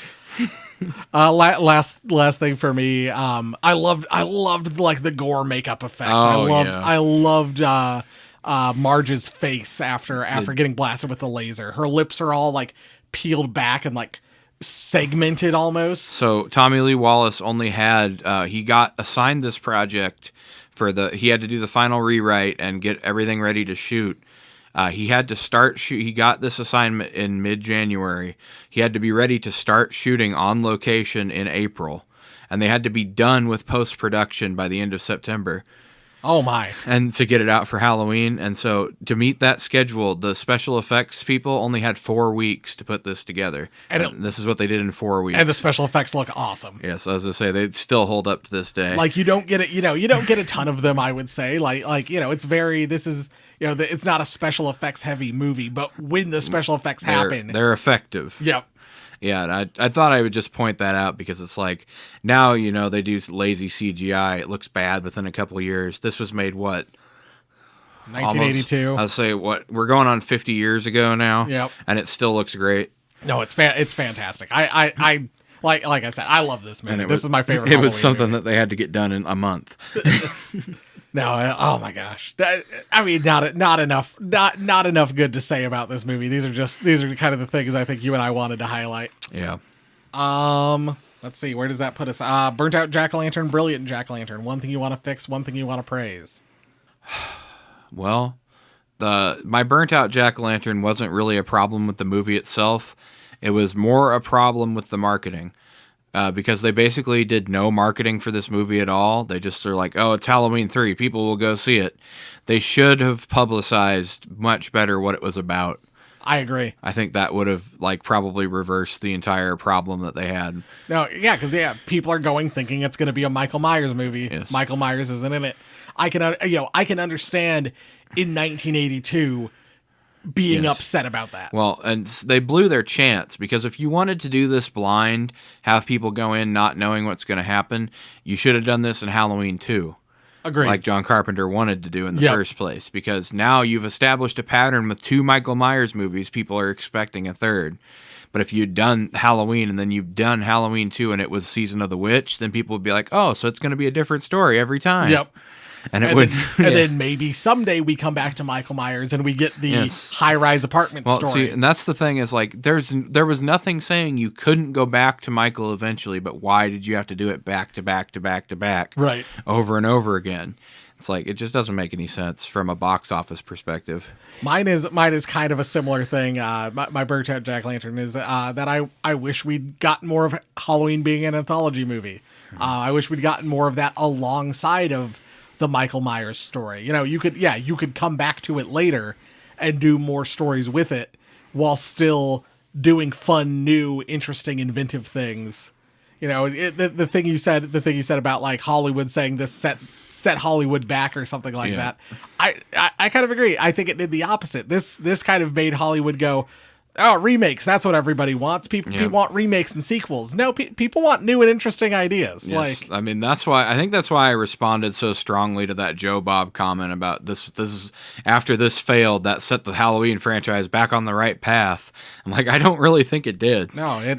Last thing for me, I loved like the gore makeup effects. I loved Marge's face after getting blasted with the laser. Her lips are all like peeled back and like segmented almost. So Tommy Lee Wallace only had he got assigned this project he had to do the final rewrite and get everything ready to shoot. He had to start shoot. He got this assignment in mid-January. He had to be ready to start shooting on location in April, and they had to be done with post-production by the end of September. Oh my. And to get it out for Halloween. And so to meet that schedule, the special effects people only had 4 weeks to put this together. And this is what they did in 4 weeks. And the special effects look awesome. Yes, as I say, they still hold up to this day. Like you don't get it, you don't get a ton of them, I would say. Like, it's it's not a special effects heavy movie, but when the special effects happen, they're effective. Yep. Yeah, and I thought I would just point that out because it's like, now, they do lazy CGI. It looks bad within a couple of years. This was made, what? 1982. I'll say, we're going on 50 years ago now. Yep. And it still looks great. No, it's fantastic. I like I said, I love this movie. This is my favorite It Halloween was something movie. that they had to get done in a month. No, oh my gosh. I mean, not enough good to say about this movie. These are kind of the things I think you and I wanted to highlight. Yeah. Let's see, where does that put us? Burnt out jack-o'-lantern, brilliant jack-o'-lantern. One thing you want to fix, one thing you want to praise. Well, my burnt out jack-o'-lantern wasn't really a problem with the movie itself. It was more a problem with the marketing. Because they basically did no marketing for this movie at all. They just are like, oh, it's Halloween 3. People will go see it. They should have publicized much better what it was about. I agree. I think that would have probably reversed the entire problem that they had. No, yeah, because people are going thinking it's going to be a Michael Myers movie. Yes. Michael Myers isn't in it. I can understand in 1982 being upset about that. Well, and they blew their chance, because if you wanted to do this blind, have people go in not knowing what's going to happen, you should have done this in Halloween 2. Agreed. Like John Carpenter wanted to do in the first place, because now you've established a pattern with 2 Michael Myers movies. People are expecting a third. But if you'd done Halloween and then you've done Halloween 2 and it was Season of the Witch, then people would be like, oh, so it's going to be a different story every time. Yep. And would, then maybe someday we come back to Michael Myers and we get the high-rise apartment story. See, and that's the thing is, like, there was nothing saying you couldn't go back to Michael eventually, but why did you have to do it back to back to back to back, right, over and over again? It's like, it just doesn't make any sense from a box office perspective. Mine is kind of a similar thing. My burnt out jack-o'-lantern is that I wish we'd gotten more of Halloween being an anthology movie. I wish we'd gotten more of that alongside of the Michael Myers story. You could come back to it later and do more stories with it while still doing fun, new, interesting, inventive things. The thing you said about like Hollywood saying this set Hollywood back or something like that. I kind of agree. I think it did the opposite. This kind of made Hollywood go, oh, remakes. That's what everybody wants. People want remakes and sequels. No, people want new and interesting ideas. Yes. I mean, that's why I responded so strongly to that Joe Bob comment about this. This is after this failed, that set the Halloween franchise back on the right path. I'm like, I don't really think it did. No,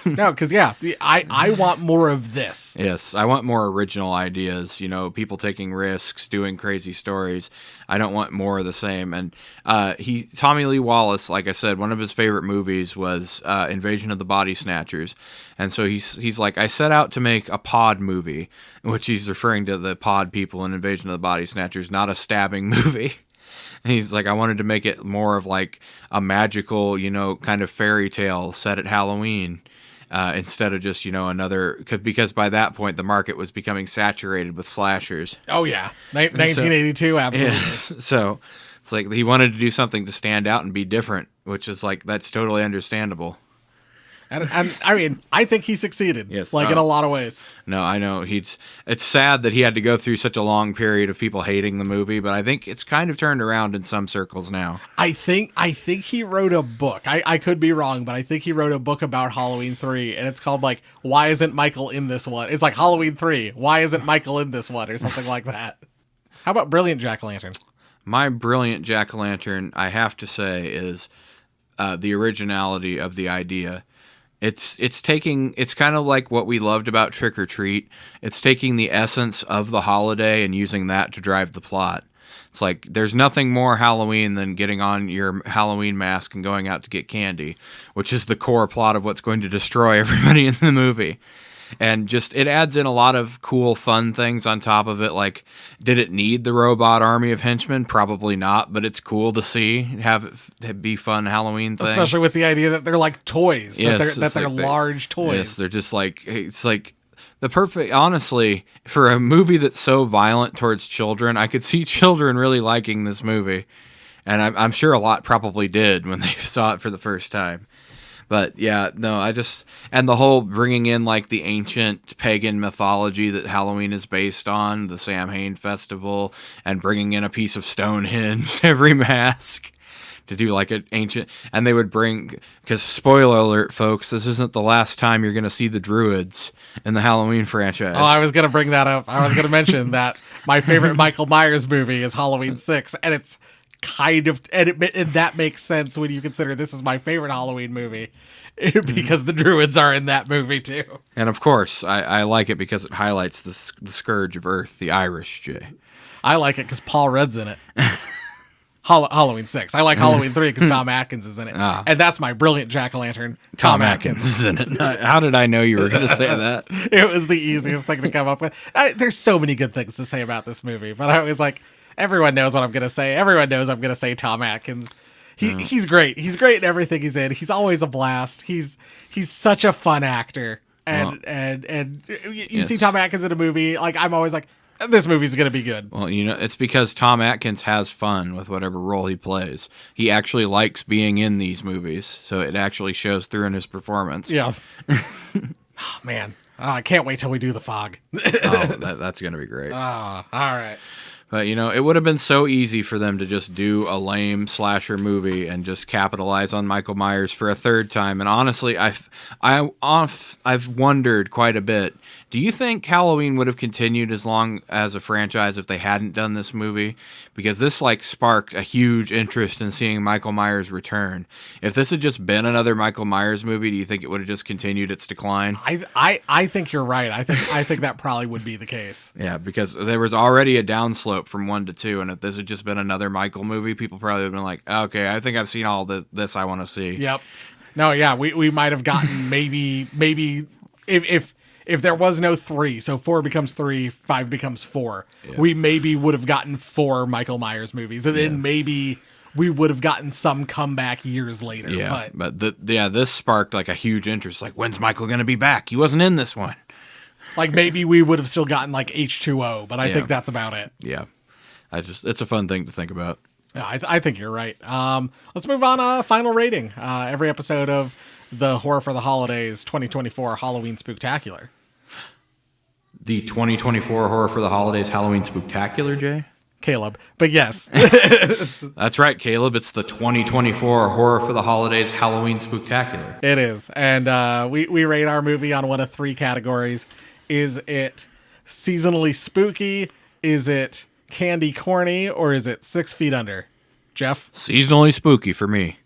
because I want more of this. Yes, I want more original ideas. People taking risks, doing crazy stories. I don't want more of the same. And Tommy Lee Wallace, like I said, one of his favorite movies was Invasion of the Body Snatchers. And so he's like, I set out to make a pod movie, which he's referring to the pod people in Invasion of the Body Snatchers, not a stabbing movie. And he's like, I wanted to make it more of like a magical, kind of fairy tale set at Halloween. Instead of just, another... Because by that point, the market was becoming saturated with slashers. Oh, yeah. 1982, absolutely. Yeah, so it's like he wanted to do something to stand out and be different. which is like, that's totally understandable. And I mean, I think he succeeded. Yes. Like in a lot of ways. No, I know it's sad that he had to go through such a long period of people hating the movie, but I think it's kind of turned around in some circles now. I think he wrote a book. I could be wrong, but I think he wrote a book about Halloween 3, and it's called like Why Isn't Michael in This One? It's like Halloween 3. Why isn't Michael in this one, or something like that? How about Brilliant Jack-o'-lantern? My Brilliant Jack-o'-lantern, I have to say, is the originality of the idea. It's kind of like what we loved about Trick or Treat. It's taking the essence of the holiday and using that to drive the plot. It's like there's nothing more Halloween than getting on your Halloween mask and going out to get candy, which is the core plot of what's going to destroy everybody in the movie. And just it adds in a lot of cool, fun things on top of it. Like, did it need the robot army of henchmen? Probably not, but it's cool to see, have it be fun Halloween thing. Especially with the idea that they're like toys, Yes, that they're large toys. Yes, they're just like, it's like the perfect, honestly, for a movie that's so violent towards children, I could see children really liking this movie. And I'm sure a lot probably did when they saw it for the first time. But yeah, no, and the whole bringing in like the ancient pagan mythology that Halloween is based on, the Samhain festival, and bringing in a piece of Stonehenge every mask to do like an ancient, and they would bring, because spoiler alert, folks, this isn't the last time you're going to see the Druids in the Halloween franchise. Oh, I was going to bring that up. I was going to mention that my favorite Michael Myers movie is Halloween 6, and it's kind of, and that makes sense when you consider this is my favorite Halloween movie because the Druids are in that movie too. And of course, I like it because it highlights the scourge of Earth, the Irish, Jay. I like it because Paul Rudd's in it. Halloween 6. I like Halloween 3 because Tom Atkins is in it. And that's my Brilliant Jack-o'-lantern, Tom Atkins. is in it. How did I know you were going to say that? It was the easiest thing to come up with. There's so many good things to say about this movie, but I was like, everyone knows what I'm going to say. Everyone knows I'm going to say Tom Atkins. He's great. He's great in everything he's in. He's always a blast. He's such a fun actor. And you see Tom Atkins in a movie, like I'm always like, this movie's going to be good. Well, it's because Tom Atkins has fun with whatever role he plays. He actually likes being in these movies, so it actually shows through in his performance. Yeah. Oh, man. I can't wait till we do The Fog. That's going to be great. All right. But, it would have been so easy for them to just do a lame slasher movie and just capitalize on Michael Myers for a third time. And honestly, I've wondered quite a bit. Do you think Halloween would have continued as long as a franchise if they hadn't done this movie? Because this sparked a huge interest in seeing Michael Myers return. If this had just been another Michael Myers movie, do you think it would have just continued its decline? I think you're right. I think that probably would be the case. Yeah, because there was already a downslope from 1 to 2, and if this had just been another Michael movie, people probably would have been like, okay, I think I've seen all this I want to see. Yep. No, yeah, we might have gotten maybe if there was no 3, so 4 becomes 3, 5 becomes 4, we maybe would have gotten 4 Michael Myers movies, and then maybe we would have gotten some comeback years later. Yeah, but this sparked a huge interest. Like, when's Michael going to be back? He wasn't in this one. Like, maybe we would have still gotten H2O, but I think that's about it. Yeah, it's a fun thing to think about. Yeah, I think you're right. Let's move on. Final rating. Every episode of the Horror for the Holidays 2024 Halloween Spooktacular. The 2024 Horror for the Holidays Halloween Spooktacular, Jay? Caleb, but yes. That's right, Caleb. It's the 2024 Horror for the Holidays Halloween Spooktacular. It is. And we rate our movie on one of 3 categories. Is it seasonally spooky? Is it candy corny? Or is it 6 feet under? Jeff? Seasonally spooky for me.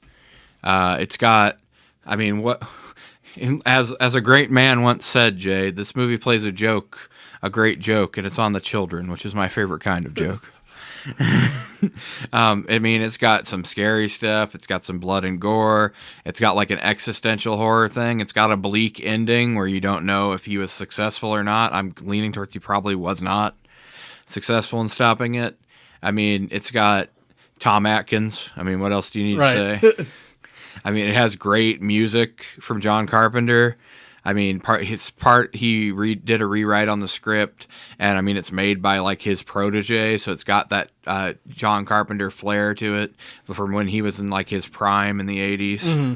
It's got, what... As a great man once said, Jay, this movie plays a great joke, and it's on the children, which is my favorite kind of joke. It's got some scary stuff. It's got some blood and gore. It's got an existential horror thing. It's got a bleak ending where you don't know if he was successful or not. I'm leaning towards he probably was not successful in stopping it. It's got Tom Atkins. What else do you need to say? It has great music from John Carpenter. I mean, he did a rewrite on the script, and I mean, it's made by like his protege, so it's got that John Carpenter flair to it from when he was in like his prime in the 80s. Mm-hmm.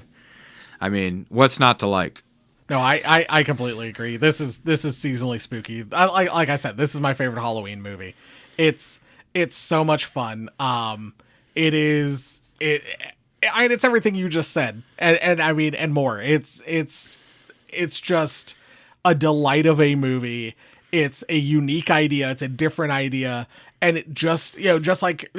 I mean, what's not to like? No, I completely agree. This is seasonally spooky. Like I said, this is my favorite Halloween movie. It's so much fun. It's everything you just said, and I mean, and more. It's just a delight of a movie. It's a unique idea. It's a different idea, and it just just like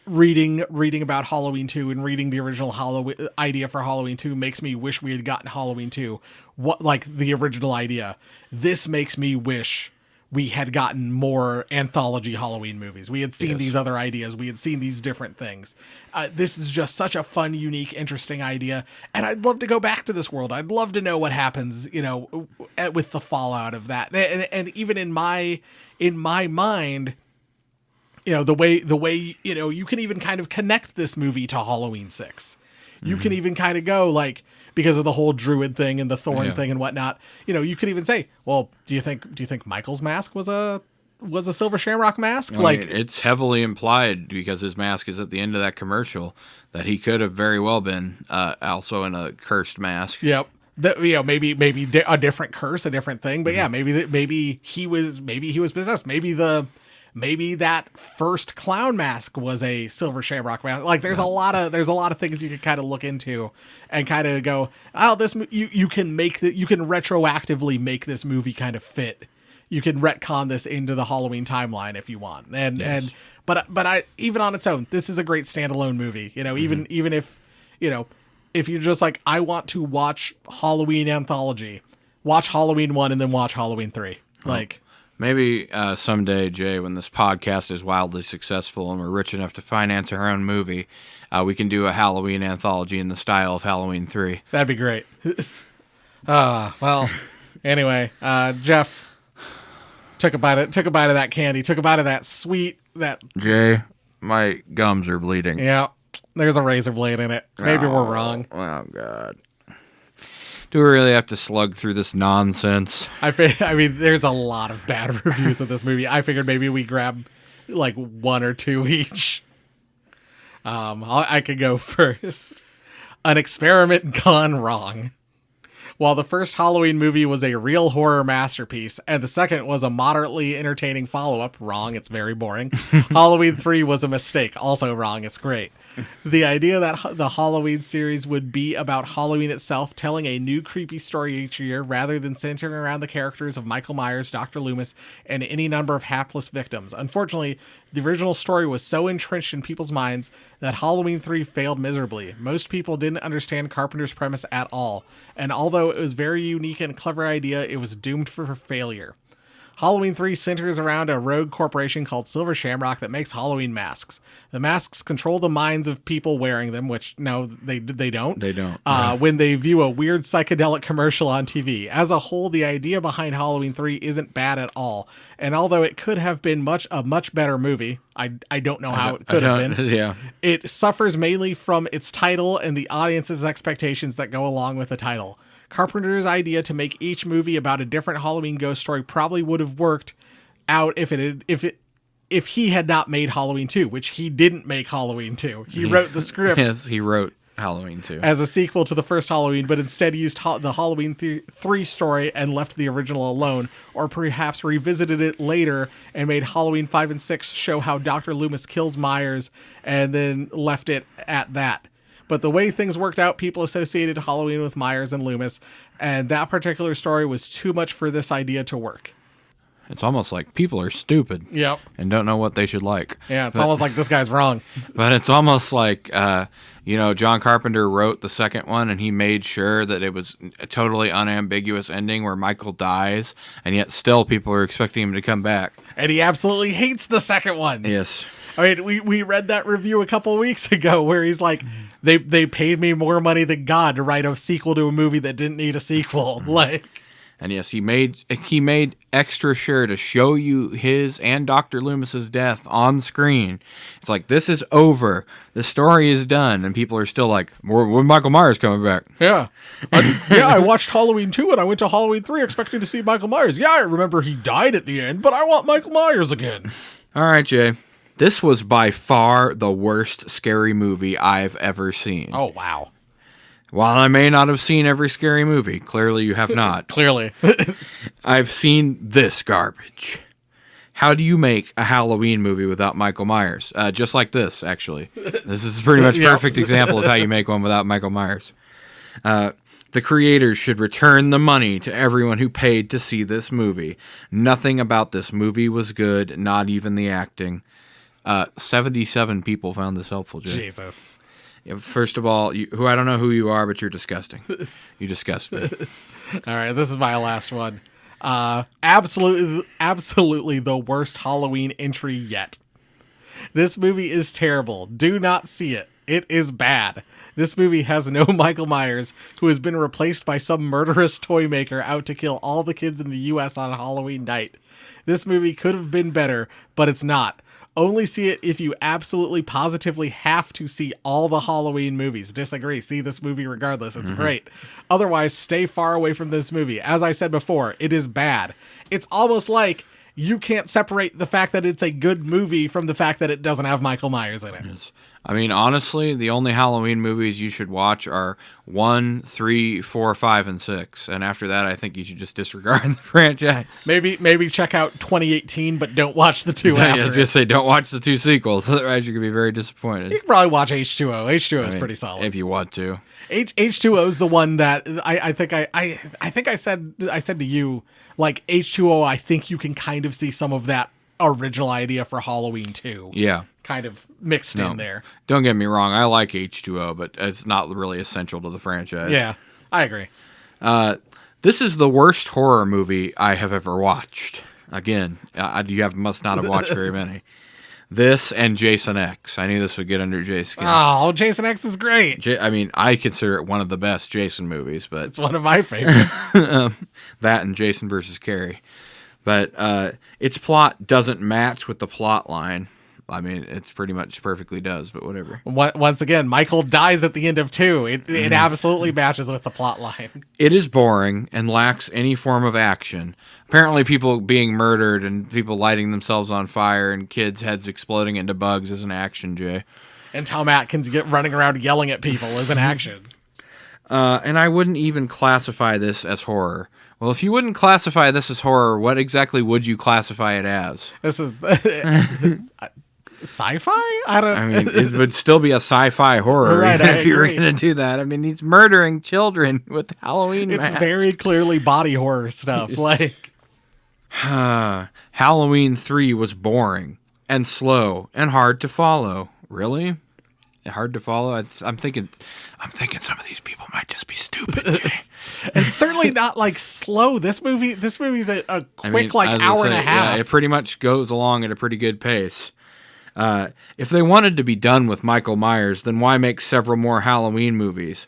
reading about Halloween 2 and reading the original Halloween idea for Halloween 2 makes me wish we had gotten Halloween 2. What, like the original idea. This makes me wish we had gotten more anthology Halloween movies. We had seen these other ideas. We had seen these different things. This is just such a fun, unique, interesting idea. And I'd love to go back to this world. I'd love to know what happens, with the fallout of that. And even in my mind, the way, you can even kind of connect this movie to Halloween 6. You can even kind of go like, because of the whole druid thing and the thorn thing and whatnot, you could even say, well, do you think Michael's mask was a silver shamrock mask? I mean, it's heavily implied because his mask is at the end of that commercial that he could have very well been also in a cursed mask. Yep. Maybe a different curse, a different thing, but maybe he was possessed. Maybe that first clown mask was a silver shamrock mask. Like there's a lot of things you can kind of look into and kind of go, oh, you can retroactively make this movie kind of fit. You can retcon this into the Halloween timeline if you want. But I, even on its own, this is a great standalone movie. Even if if you're just like, I want to watch Halloween anthology, watch Halloween 1 and then watch Halloween 3. Maybe someday, Jay, when this podcast is wildly successful and we're rich enough to finance our own movie, we can do a Halloween anthology in the style of Halloween 3. That'd be great. Well, anyway, Jeff took a bite of that candy, took a bite of that sweet, Jay, my gums are bleeding. Yeah, there's a razor blade in it. Maybe we're wrong. Oh, God. Do we really have to slug through this nonsense? I mean, there's a lot of bad reviews of this movie. I figured maybe we grab like one or two each. I could go first. An experiment gone wrong. While the first Halloween movie was a real horror masterpiece, and the second was a moderately entertaining follow-up, wrong, it's very boring. Halloween 3 was a mistake, also wrong, it's great. The idea that the Halloween series would be about Halloween itself, telling a new creepy story each year, rather than centering around the characters of Michael Myers, Dr. Loomis, and any number of hapless victims. Unfortunately, the original story was so entrenched in people's minds that Halloween 3 failed miserably. Most people didn't understand Carpenter's premise at all, and although it was a very unique and clever idea, it was doomed for failure. Halloween 3 centers around a rogue corporation called Silver Shamrock that makes Halloween masks. The masks control the minds of people wearing them, which, no, they don't. They don't. When they view a weird psychedelic commercial on TV. As a whole, the idea behind Halloween 3 isn't bad at all. And although it could have been a much better movie, I don't know how it could have been. Yeah. It suffers mainly from its title and the audience's expectations that go along with the title. Carpenter's idea to make each movie about a different Halloween ghost story probably would have worked out if he had not made Halloween 2, which he didn't make Halloween 2. He wrote the script. Yes, he wrote Halloween 2 as a sequel to the first Halloween, but instead used the Halloween 3 story and left the original alone, or perhaps revisited it later and made Halloween 5 and 6 show how Dr. Loomis kills Myers and then left it at that. But the way things worked out, people associated Halloween with Myers and Loomis, and that particular story was too much for this idea to work. It's almost like people are stupid. Yep. And don't know what they should like. Yeah, it's almost like this guy's wrong. But it's almost like, John Carpenter wrote the second one, and he made sure that it was a totally unambiguous ending where Michael dies, and yet still people are expecting him to come back. And he absolutely hates the second one. Yes. I mean, we read that review a couple weeks ago where he's like, they paid me more money than God to write a sequel to a movie that didn't need a sequel. Like, And yes, he made extra sure to show you his and Dr. Loomis's death on screen. It's like, this is over. The story is done. And people are still like, when Michael Myers coming back? Yeah. I watched Halloween 2 and I went to Halloween 3 expecting to see Michael Myers. Yeah, I remember he died at the end, but I want Michael Myers again. All right, Jay. This was by far the worst scary movie I've ever seen. Oh, wow. While I may not have seen every scary movie, clearly you have not. Clearly. I've seen this garbage. How do you make a Halloween movie without Michael Myers? Just like this, actually. This is a pretty much perfect example of how you make one without Michael Myers. The creators should return the money to everyone who paid to see this movie. Nothing about this movie was good, not even the acting. 77 people found this helpful, Jay. Jesus. First of all, who I don't know who you are, but you're disgusting. You disgust me. All right, this is my last one. Absolutely the worst Halloween entry yet. This movie is terrible. Do not see it. It is bad. This movie has no Michael Myers, who has been replaced by some murderous toy maker out to kill all the kids in the U.S. on Halloween night. This movie could have been better, but it's not. Only see it if you absolutely positively have to see all the Halloween movies. Disagree. See this movie regardless. It's great. Otherwise, stay far away from this movie. As I said before, it is bad. It's almost like you can't separate the fact that it's a good movie from the fact that it doesn't have Michael Myers in it. Yes. I mean, honestly, the only Halloween movies you should watch are 1, 3, 4, 5, and 6. And after that, I think you should just disregard the franchise. Maybe check out 2018, but don't watch the two after. I was just say, don't watch the 2 sequels, otherwise you're going to be very disappointed. You can probably watch H2O. H2O is pretty solid. If you want to. H2O is the one that I think I said to you, like, H2O, I think you can kind of see some of that original idea for Halloween 2. Yeah. Kind of mixed in there. Don't get me wrong, I like H2O, but it's not really essential to the franchise. Yeah, I agree. This is the worst horror movie I have ever watched. Again, you must not have watched very many. This and Jason X. I knew this would get under Jay's skin. Oh, Jason X is great. I consider it one of the best Jason movies, but it's one of my favorites. That and Jason versus Carrie. But its plot doesn't match with the plot line. I mean, it's pretty much perfectly does, but whatever. Once again, Michael dies at the end of 2. It absolutely matches with the plot line. It is boring and lacks any form of action. Apparently people being murdered and people lighting themselves on fire and kids' heads exploding into bugs is an action, Jay. And Tom Atkins running around yelling at people is an action. And I wouldn't even classify this as horror. Well, if you wouldn't classify this as horror, what exactly would you classify it as? This is sci-fi? I mean, it would still be a sci-fi horror right, even if you were agree. going to do that. I mean, he's murdering children with Halloween It's masks. very clearly body horror stuff. Like, Halloween 3 was boring and slow and hard to follow. Really? Hard to follow? I'm thinking some of these people might just be stupid, Jay. it's certainly not like slow. This movie's a quick hour and a half. Yeah, it pretty much goes along at a pretty good pace. If they wanted to be done with Michael Myers, then why make several more Halloween movies?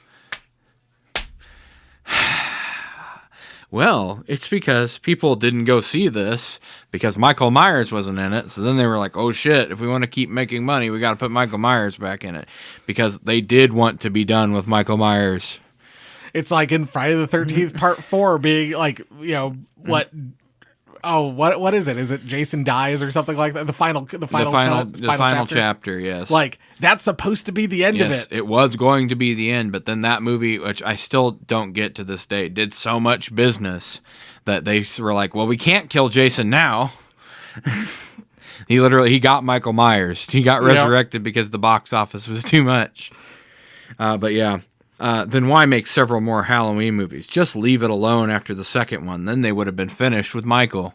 Well, it's because people didn't go see this because Michael Myers wasn't in it. So then they were like, oh shit, if we want to keep making money, we got to put Michael Myers back in it. Because they did want to be done with Michael Myers. It's like in Friday the 13th Part 4 being like, what... Oh, what is it? Is it Jason dies or something like that? The final chapter, yes. Like, that's supposed to be the end of it. It was going to be the end, but then that movie, which I still don't get to this day, did so much business that they were like, well, we can't kill Jason now. He got Michael Myers. He got resurrected because the box office was too much. But yeah. Then why make several more Halloween movies? Just leave it alone after the second one. Then they would have been finished with Michael.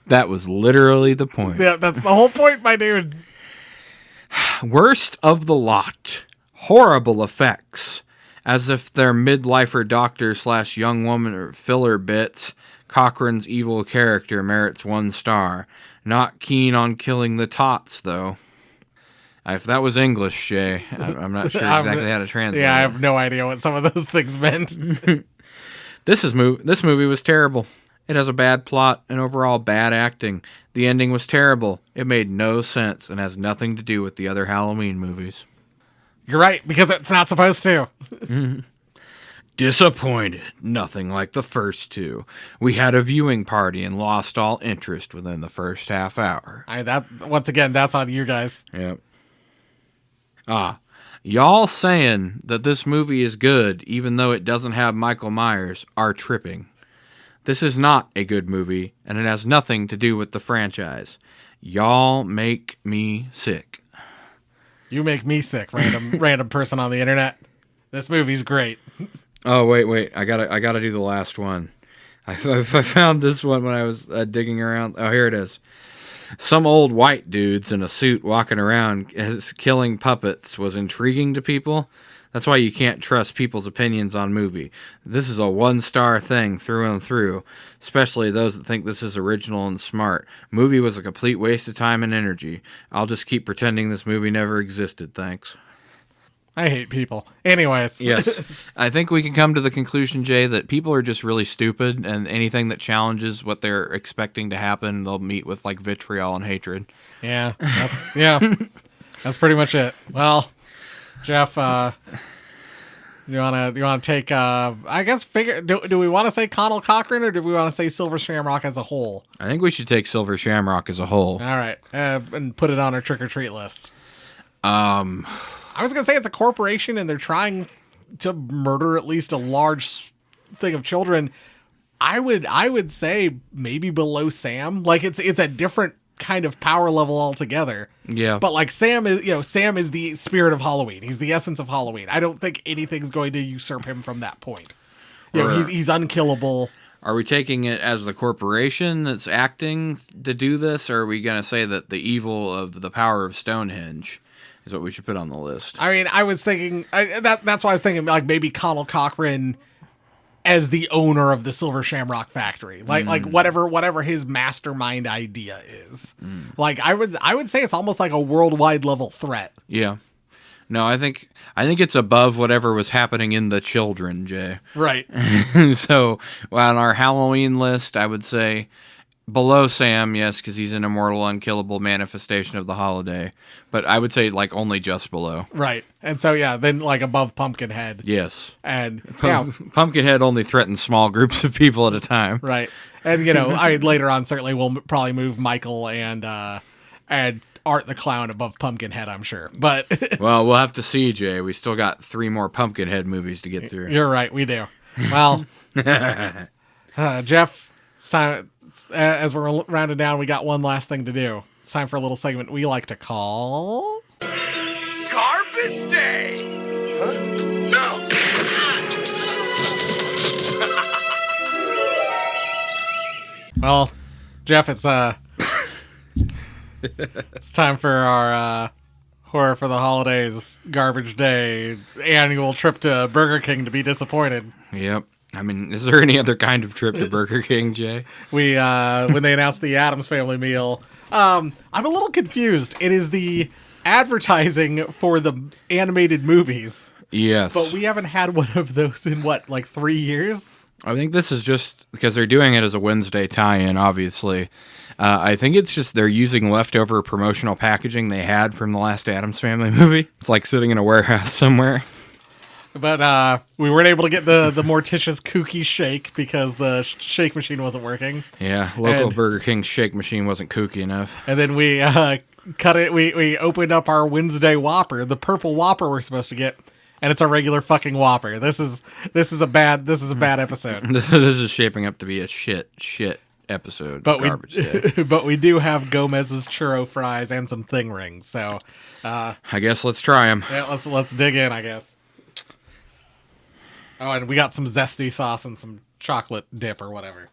That was literally the point. Yeah, that's the whole point, my dude. Worst of the lot. Horrible effects. As if their midlifer doctor / young woman or filler bits. Cochrane's evil character merits 1 star. Not keen on killing the tots, though. If that was English, Jay, I'm not sure exactly how to translate. Yeah, I have no idea what some of those things meant. This movie was terrible. It has a bad plot and overall bad acting. The ending was terrible. It made no sense and has nothing to do with the other Halloween movies. You're right, because it's not supposed to. Disappointed. Nothing like the first two. We had a viewing party and lost all interest within the first half hour. Once again, that's on you guys. Yep. Y'all saying that this movie is good even though it doesn't have Michael Myers are tripping. This is not a good movie, and it has nothing to do with the franchise. Y'all make me sick. You make me sick, random person on the internet. This movie's great. Oh, wait. I gotta do the last one. I found this one when I was digging around. Oh, here it is. Some old white dudes in a suit walking around killing puppets was intriguing to people. That's why you can't trust people's opinions on movie. This is a 1-star thing through and through, especially those that think this is original and smart. Movie was a complete waste of time and energy. I'll just keep pretending this movie never existed, thanks. I hate people. Anyways. Yes. I think we can come to the conclusion, Jay, that people are just really stupid, and anything that challenges what they're expecting to happen, they'll meet with like vitriol and hatred. Yeah. That's pretty much it. Well, Jeff, you wanna take I guess do we want to say Connell Cochran, or do we want to say Silver Shamrock as a whole? I think we should take Silver Shamrock as a whole. All right, and put it on our trick or treat list. I was gonna say it's a corporation and they're trying to murder at least a large thing of children. I would say maybe below Sam. Like it's a different kind of power level altogether. Yeah. But like Sam is the spirit of Halloween. He's the essence of Halloween. I don't think anything's going to usurp him from that point. He's unkillable. Are we taking it as the corporation that's acting to do this, or are we going to say that the evil of the power of Stonehenge is what we should put on the list? I mean, I was thinking that's why I was thinking like maybe Connell Cochran as the owner of the Silver Shamrock factory, like whatever his mastermind idea is. Like I would say it's almost like a worldwide level threat. Yeah. No, I think it's above whatever was happening in the children, Jay. Right. So on our Halloween list, I would say below Sam, yes, because he's an immortal, unkillable manifestation of the holiday. But I would say like only just below. Right. And so then like above Pumpkinhead. Yes. And Pumpkinhead only threatens small groups of people at a time. Right. And later on certainly we'll probably move Michael and Art the Clown above Pumpkinhead, I'm sure. But well, we'll have to see, Jay. We still got 3 more Pumpkinhead movies to get through. You're right, we do. Well, Jeff, it's time. As we're rounding down, we got one last thing to do. It's time for a little segment we like to call Garbage Day! Huh? No! Well, Jeff, it's it's time for our Horror for the Holidays Garbage Day annual trip to Burger King to be disappointed. Yep. I mean, is there any other kind of trip to Burger King, Jay? We when they announced the Addams Family meal, I'm a little confused. It is the advertising for the animated movies. Yes. But we haven't had one of those in like 3 years? I think this is just because they're doing it as a Wednesday tie-in, obviously. I think it's just they're using leftover promotional packaging they had from the last Addams Family movie. It's like sitting in a warehouse somewhere. But we weren't able to get the Morticia's kooky shake because the shake machine wasn't working. Yeah, local Burger King shake machine wasn't kooky enough. And then we cut it. We opened up our Wednesday Whopper, the purple Whopper we're supposed to get, and it's a regular fucking Whopper. This is a bad episode. This is shaping up to be a shit episode. Garbage Day. But we do have Gomez's churro fries and some thing rings. So I guess let's try them. Yeah, let's dig in, I guess. Oh, and we got some zesty sauce and some chocolate dip or whatever.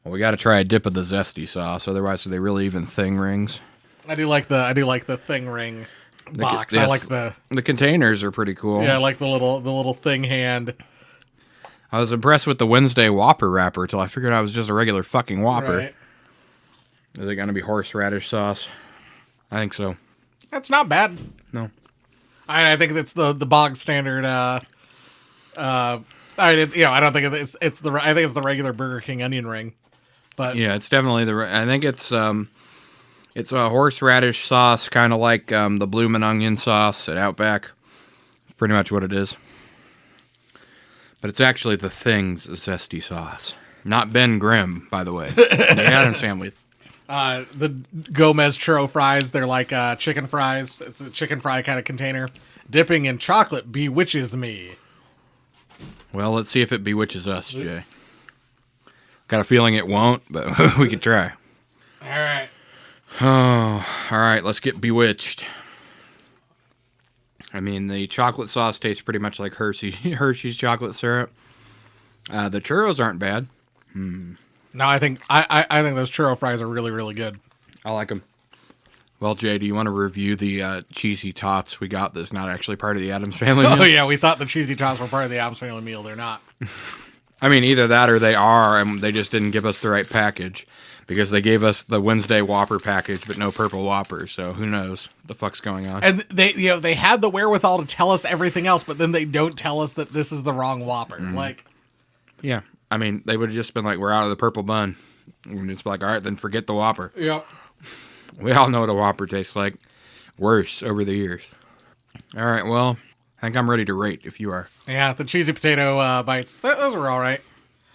Well, we got to try a dip of the zesty sauce. Otherwise, are they really even thing rings? I do like the thing ring box. Yes, I like the containers are pretty cool. Yeah, I like the little thing hand. I was impressed with the Wednesday Whopper wrapper until I figured out it was just a regular fucking Whopper. Right. Is it gonna be horseradish sauce? I think so. That's not bad. No. I think that's the bog standard I mean, I don't think it's the. I think it's the regular Burger King onion ring, but Yeah, it's definitely I think it's a horseradish sauce, kind of like the bloomin' onion sauce at Outback. It's pretty much what it is. But it's actually the Thing's zesty sauce, not Ben Grimm, by the way. The Addams Family. the Gomez churro fries, they're like chicken fries. It's a chicken fry kind of container. Dipping in chocolate bewitches me. Well, let's see if it bewitches us, Jay. Got a feeling it won't, but we could try. All right. Oh, all right. Let's get bewitched. I mean, the chocolate sauce tastes pretty much like Hershey's chocolate syrup. The churros aren't bad. No, I think I think those churro fries are really, really good. I like them. Well, Jay, do you want to review the cheesy tots we got that's not actually part of the Addams Family meal? Oh yeah, we thought the cheesy tots were part of the Addams Family meal. They're not. I mean, either that or they are, and they just didn't give us the right package because they gave us the Wednesday Whopper package, but no purple Whopper. So who knows what the fuck's going on? And they had the wherewithal to tell us everything else, but then they don't tell us that this is the wrong Whopper. Like, Yeah, I mean, they would have just been like, "We're out of the purple bun," and just be like, "All right, then forget the Whopper." yep. We all know what a Whopper tastes like. Worse over the years. All right, well, I think I'm ready to rate if you are. Yeah, the cheesy potato bites, those were all right.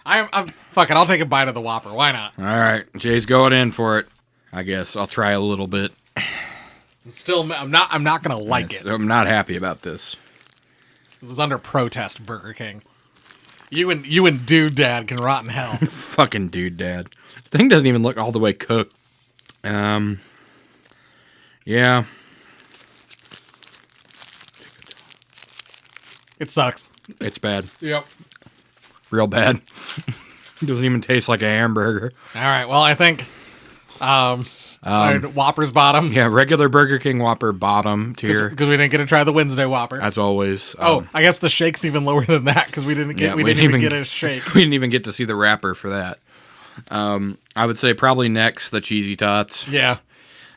I'm fuck it. I'll take a bite of the Whopper. Why not? All right, Jay's going in for it. I guess I'll try a little bit. I'm not gonna like it. I'm not happy about this. This is under protest, Burger King. You and Dude Dad can rot in hell. Fucking dude, Dad. This thing doesn't even look all the way cooked. Yeah. It sucks. It's bad. Yep. Real bad. It doesn't even taste like a hamburger. All right. Well, I think Whopper's bottom. Yeah, regular Burger King Whopper bottom tier. Because we didn't get to try the Wednesday Whopper. As always. I guess the shake's even lower than that because we didn't get even get a shake. We didn't even get to see the wrapper for that. I would say probably next the cheesy tots. Yeah,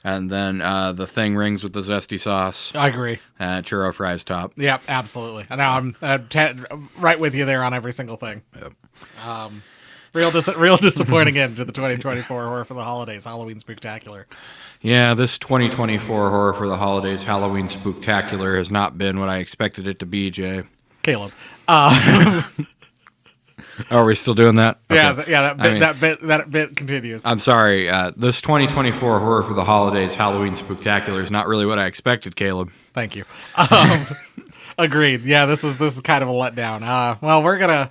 And then the Thing rings with the zesty sauce. I agree. Churro fries top. Yep, absolutely. And now I'm right with you there on every single thing. Yep. Real disappointing end to the 2024 Horror for the Holidays Halloween Spooktacular. Yeah, this 2024 Horror for the Holidays Halloween Spooktacular has not been what I expected it to be, Jay. Caleb. Oh, are we still doing that? Okay. That bit continues. I'm sorry. This 2024 Horror for the Holidays Halloween Spooktacular is not really what I expected, Caleb. Thank you. Agreed. Yeah, this is kind of a letdown. Well, we're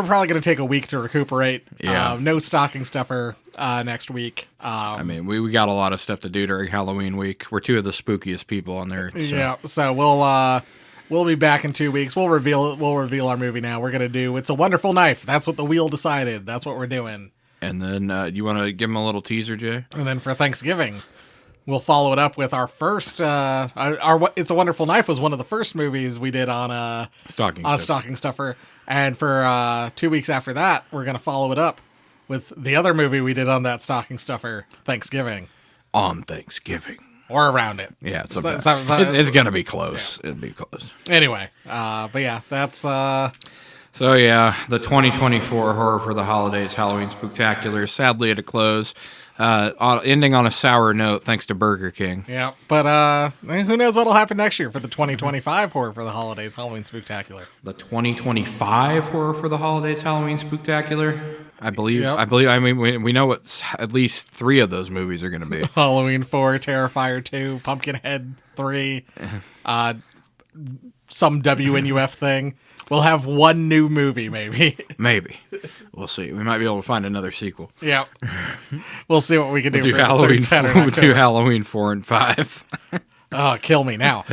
probably gonna take a week to recuperate. Yeah. No stocking stuffer next week. I mean, we got a lot of stuff to do during Halloween week. We're two of the spookiest people on there. So. Yeah. So we'll be back in 2 weeks. We'll reveal our movie now. We're gonna do It's a Wonderful Knife. That's what the wheel decided. That's what we're doing. And then you want to give them a little teaser, Jay? And then for Thanksgiving, we'll follow it up with our first. Our It's a Wonderful Knife was one of the first movies we did on Stocking Stuffer. And for 2 weeks after that, we're gonna follow it up with the other movie we did on that Stocking Stuffer, Thanksgiving. On Thanksgiving. Or around it. Yeah, it's going to be close. Yeah. It'll be close. Anyway, but yeah, that's... So yeah, the 2024 Horror for the Holidays Halloween Spooktacular is sadly at a close, ending on a sour note thanks to Burger King. Yeah, but who knows what'll happen next year for the 2025 Horror for the Holidays Halloween Spooktacular. The 2025 Horror for the Holidays Halloween Spooktacular? I believe. Yep. I mean, we know what at least 3 of those movies are going to be. Halloween 4, Terrifier 2, Pumpkinhead 3, some WNUF thing. We'll have one new movie, maybe. Maybe. We'll see. We might be able to find another sequel. Yeah. We'll see what we can do. We'll do Halloween 4 and 5. Oh, kill me now.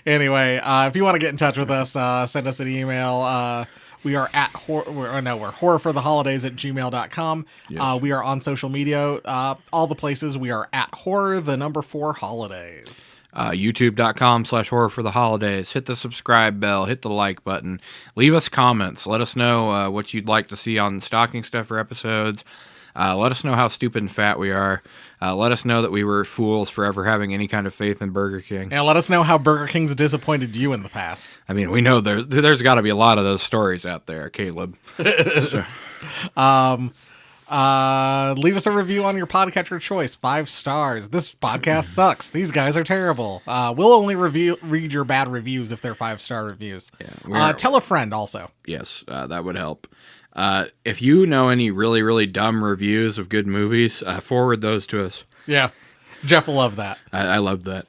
Anyway, if you want to get in touch with us, send us an email. We are at we're horrorfortheholidays@gmail.com. Yes. We are on social media, all the places. We are at horror4holidays. YouTube.com/horror for the holidays. Hit the subscribe bell, hit the like button, leave us comments. Let us know what you'd like to see on Stocking Stuffer episodes. Let us know how stupid and fat we are. Let us know that we were fools for ever having any kind of faith in Burger King. And let us know how Burger King's disappointed you in the past. I mean, we know there's got to be a lot of those stories out there, Caleb. So, Leave us a review on your podcatcher choice. 5 stars. This podcast sucks. These guys are terrible. We'll only read your bad reviews if they're 5-star reviews. Yeah, tell a friend also. yes, that would help. If you know any really, really dumb reviews of good movies, forward those to us. Yeah. Jeff will love that. I love that.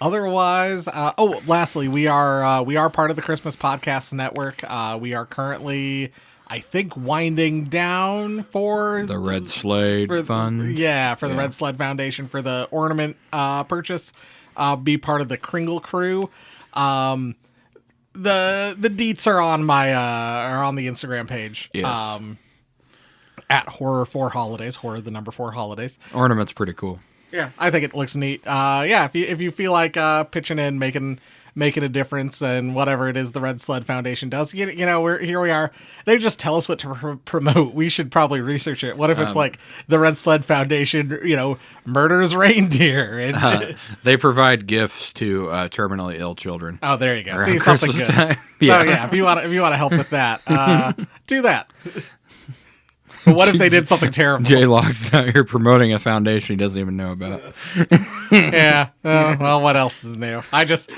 Otherwise, lastly, we are part of the Christmas Podcast Network. We are currently, I think, winding down for The Red Slade Fund. Yeah, for the Red Sled Foundation for the ornament purchase. Be part of the Kringle crew. The deets are on my are on the Instagram page. Yes. At Horror 4 Holidays, Horror the number 4 Holidays. Ornament's pretty cool. Yeah, I think it looks neat. If you feel like pitching in, making a difference, and whatever it is the Red Sled Foundation does, we are. They just tell us what to promote. We should probably research it. What if it's like the Red Sled Foundation, murders reindeer? And They provide gifts to terminally ill children. oh, there you go. Around See, something Christmas good. time. Yeah. So yeah, if you want to help with that, do that. But what if they did something terrible? Jay Logg's out here promoting a foundation he doesn't even know about. Yeah. Well, what else is new? I just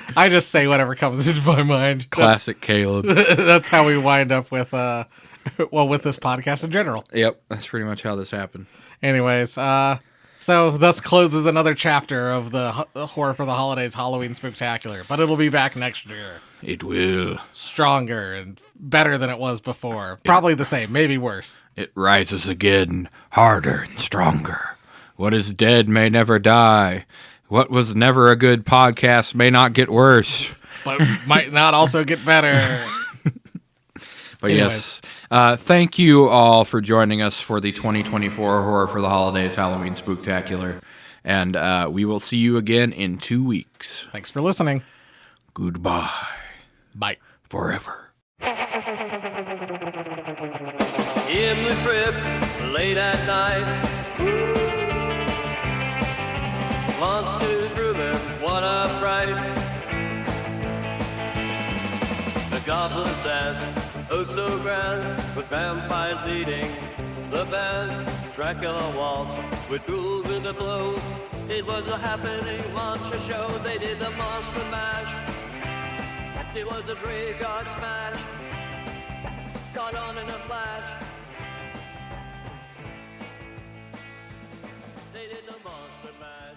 say whatever comes into my mind. Classic Caleb. That's how we wind up with with this podcast in general. Yep, that's pretty much how this happened. Anyways, so thus closes another chapter of the Horror for the Holidays Halloween Spooktacular. But it'll be back next year. It will. Stronger and better than it was before. Probably the same, maybe worse. It rises again, harder and stronger. What is dead may never die. What was never a good podcast may not get worse. But might not also get better. But yes, thank you all for joining us for the 2024 Horror for the Holidays Halloween Spooktacular. And we will see you again in 2 weeks. Thanks for listening. Goodbye. Bye. Forever. In the crypt, late at night, monsters grooving, what a fright. The goblin says, oh so grand, with vampires eating the band. Dracula waltz with ghouls in the blow. It was a happening monster show. They did the monster mash. It was a graveyard smash. Got on in a flash. They did the monster mash.